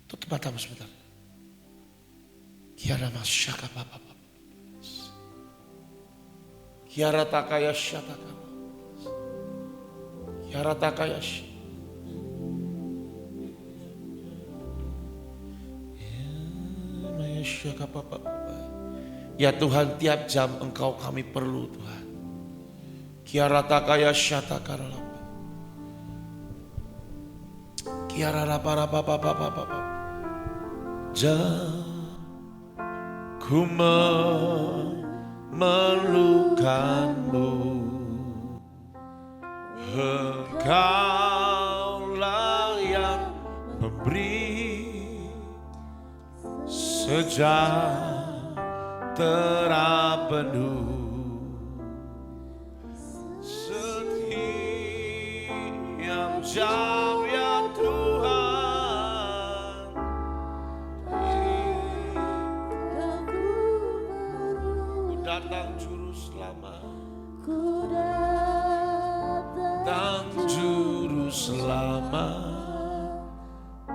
S2: Tutup matamu sebentar. Kiara masyaka papa. Kiara takaya syataka. Kiara takaya syataka papa. Ya Tuhan, tiap jam Engkau kami perlu Tuhan. Kiara takaya syataka. Kiara rapa. Ku memerlukanmu, Engkaulah yang memberi sejahtera penuh. Setiap jam ya Tuhan, datang juru selamat, ku datang juru selamat,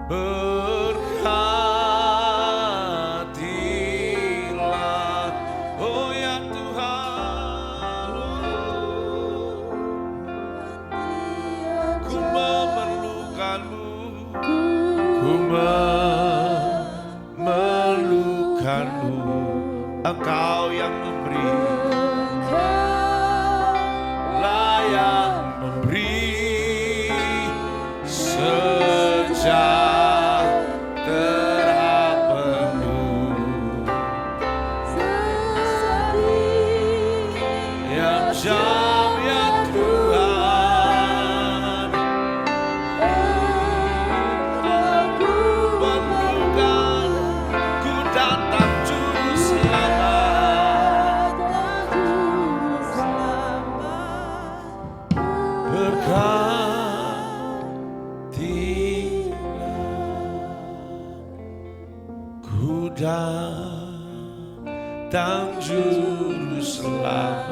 S2: berkatilah, oh ya Tuhan, ku memerlukanmu, ku memerlukanmu, Engkau yang memberi, layak memberi sejahtera penuh. Yang jam ya Tuhan, aku perlukan, ku datang juru selamat, ku datang juru selamat,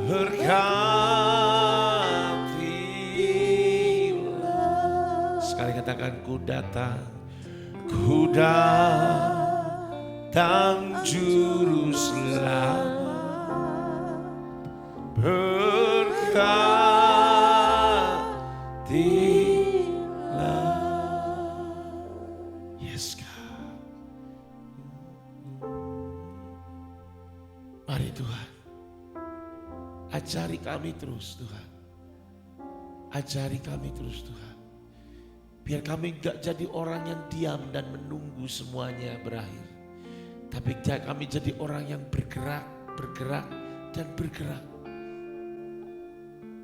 S2: berkatilah. katakan ku datang juru selamat, berkatilah. Yes God. Mari Tuhan, ajari kami terus Tuhan. Ajari kami terus Tuhan. Biar kami gak jadi orang yang diam dan menunggu semuanya berakhir. Tapi kami jadi orang yang bergerak, dan bergerak.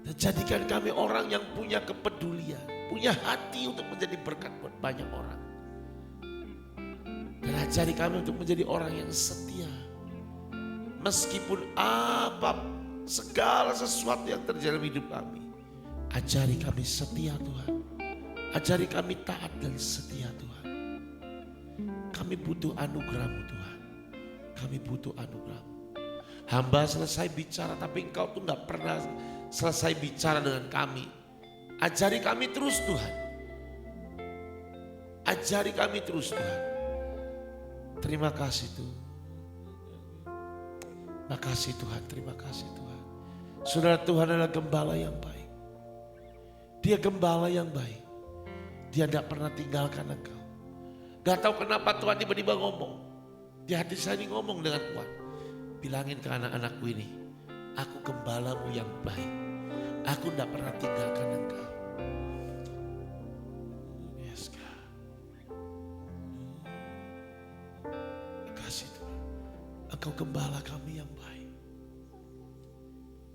S2: Dan jadikan kami orang yang punya kepedulian, punya hati untuk menjadi berkat buat banyak orang. Dan ajari kami untuk menjadi orang yang setia. Meskipun segala sesuatu yang terjadi dalam hidup kami. Ajari kami setia Tuhan. Ajari kami taat dan setia Tuhan. Kami butuh anugerah-Mu Tuhan. Kami butuh anugerah-Mu. Hamba selesai bicara tapi Engkau tuh gak pernah selesai bicara dengan kami. Ajari kami terus Tuhan. Ajari kami terus Tuhan. Terima kasih Tuhan. Makasih Tuhan, terima kasih Tuhan. Saudara, Tuhan adalah gembala yang baik. Dia gembala yang baik. Dia tidak pernah tinggalkan engkau. Gak tahu kenapa Tuhan tiba-tiba ngomong. Di hati saya ini ngomong dengan kuat. Bilangin ke anak-anakku ini, aku gembalamu yang baik. Aku tidak pernah tinggalkan engkau. Yes God. Makasih Tuhan. Engkau gembala kami yang baik.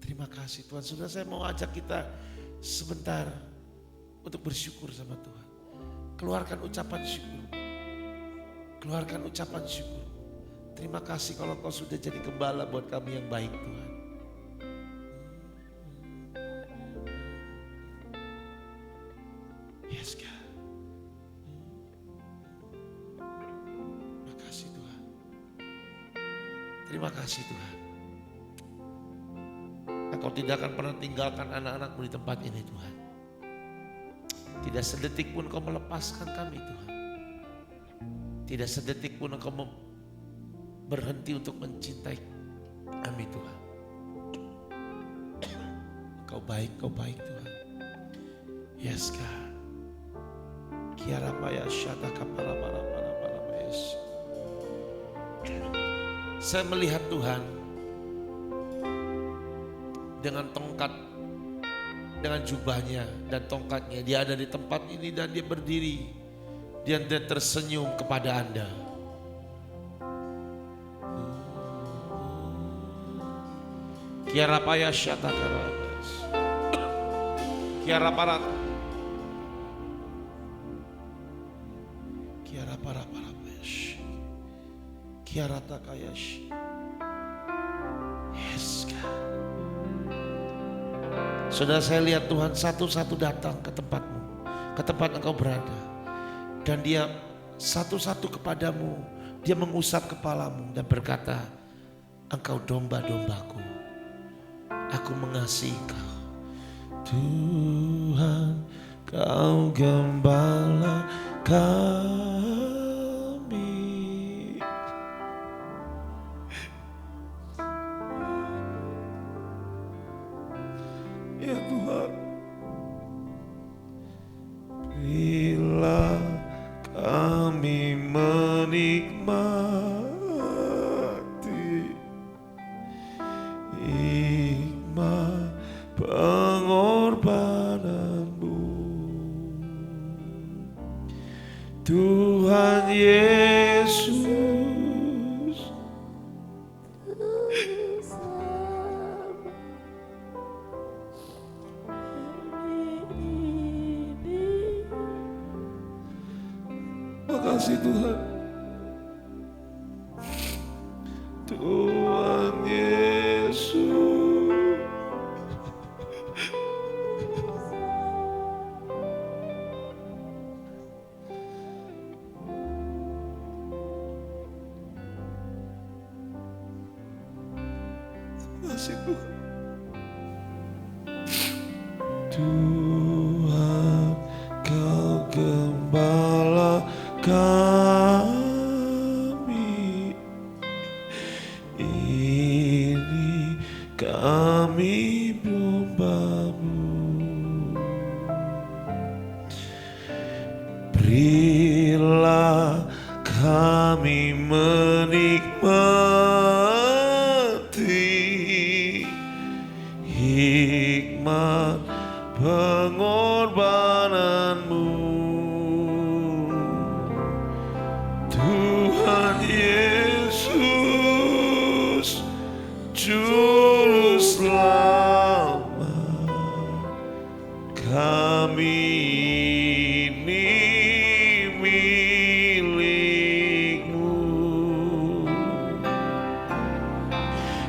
S2: Terima kasih Tuhan. Sudah saya mau ajak kita sebentar untuk bersyukur sama Tuhan. Keluarkan ucapan syukur. Keluarkan ucapan syukur. Terima kasih kalau Kau sudah jadi gembala buat kami yang baik Tuhan. Yes God. Terima kasih Tuhan. Terima kasih Tuhan. Engkau tidak akan pernah tinggalkan anak-anak-Mu di tempat ini Tuhan. Tidak sedetik pun Kau melepaskan kami Tuhan. Tidak sedetik pun Engkau berhenti untuk mencintai kami Tuhan. Kau baik Tuhan. Yes God. Kiara paya syata kapala para yes. Saya melihat Tuhan dengan tongkat, dengan jubahnya dan tongkatnya. Dia ada di tempat ini dan dia berdiri. Dia tersenyum kepada Anda. Kiara paya syata karabas. Kiara para. Kiara para bas. Kiara takayash. Yes God. Sudah saya lihat Tuhan satu-satu datang ke tempatmu, ke tempat engkau berada. Dan dia satu-satu kepadamu, dia mengusap kepalamu dan berkata, engkau domba-dombaku, aku mengasihi kau. Tuhan, kau gembala kami. Ya Tuhan, bila kami menikmati hikmat pengorbananmu, Tuhan Yesus. Makasih Tuhan. Tuhan Yesus. Makasih Tuhan. Tuhan, kau gembala kami domba-Mu. Berilah kami menikmati hikmat pengorbanan-Mu, Tuhan Yesus, Juru Selamat kami ini milik-Mu.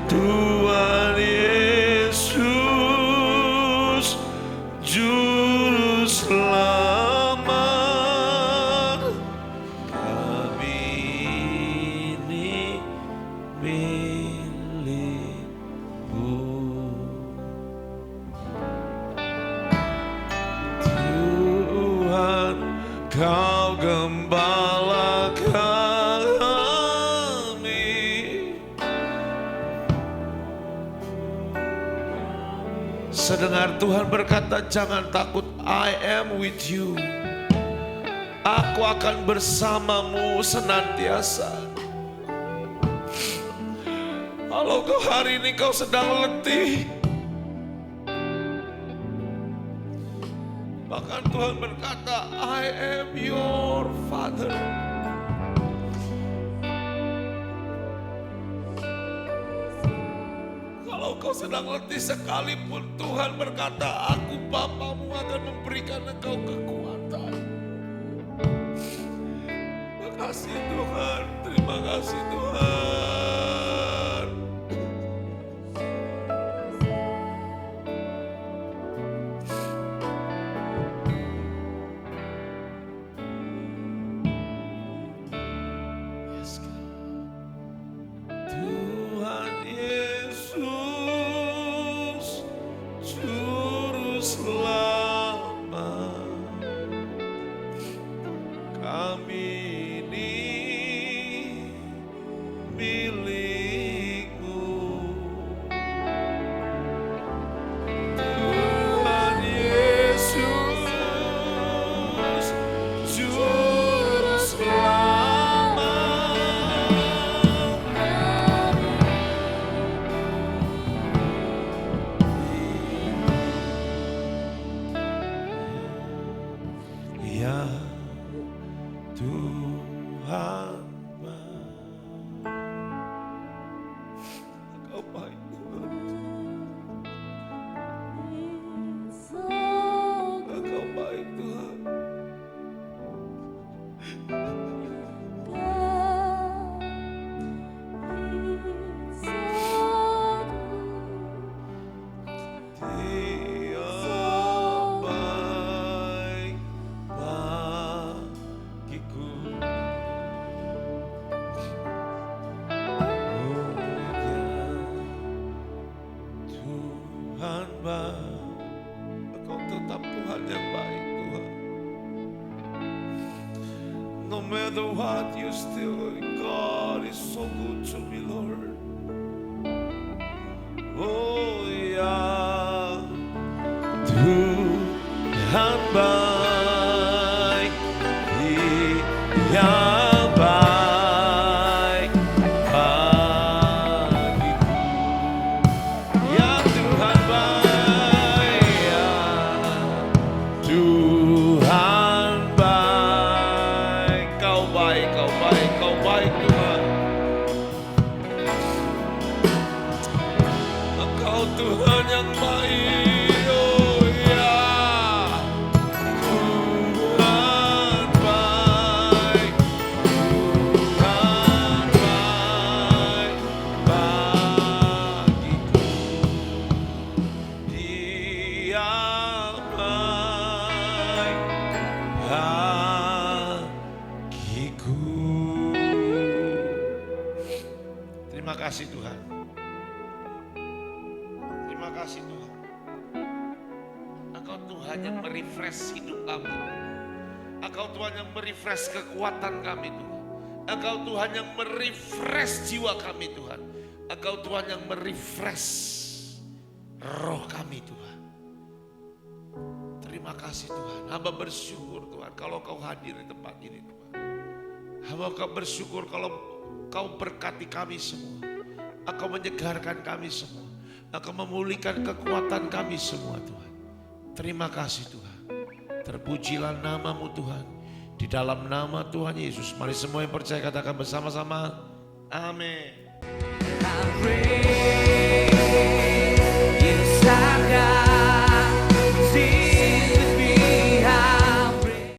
S2: Tuhan Yesus, Juru Selamat kami ini milik-Mu. Tuhan, Kau gembala kami. Sedengar Tuhan berkata, jangan takut, I am with you. Aku akan bersamamu senantiasa. Kalau kau hari ini kau sedang letih, bahkan Tuhan berkata, I am your Father. Kalau kau sedang letih sekalipun, Tuhan berkata, aku Bapamu akan memberikan engkau kekuatan. Terima kasih Tuhan, terima kasih Tuhan. Tuhan Yesus, Juru Selamat kami ini milik-Mu. Tuhan Yesus, Juru Selamat ya Tuhan. Engkau baik Tuhan, Engkau baik Tuhan. Dia baik bagiku. Oh ya Tuhan baik, Engkau tetap Tuhan yang baik Tuhan. No matter what, you still, God is so good to me, Lord. Oh ya Tuhan baik, Dia baik bagiku. Ya Tuhan baik, ya Tuhan baik. Kau baik, Kau baik, Kau baik Tuhan. Engkau Tuhan yang baik, oh ya. Tuhan baik, Tuhan baik bagiku. Dia baik bagiku. Terima kasih Tuhan. Terima kasih Tuhan. Engkau Tuhan yang merefresh hidup kami. Engkau Tuhan yang merefresh kekuatan kami Tuhan. Engkau Tuhan yang merefresh jiwa kami Tuhan. Engkau Tuhan yang merefresh roh kami Tuhan. Terima kasih Tuhan. Hamba bersyukur Tuhan kalau Kau hadir di tempat ini Tuhan. Hamba Kau bersyukur kalau Kau berkati kami semua. Engkau menyegarkan kami semua. Engkau memulihkan kekuatan kami semua Tuhan. Terima kasih Tuhan. Terpujilah nama-Mu Tuhan. Di dalam nama Tuhan Yesus. Mari semua yang percaya katakan bersama-sama. Amin.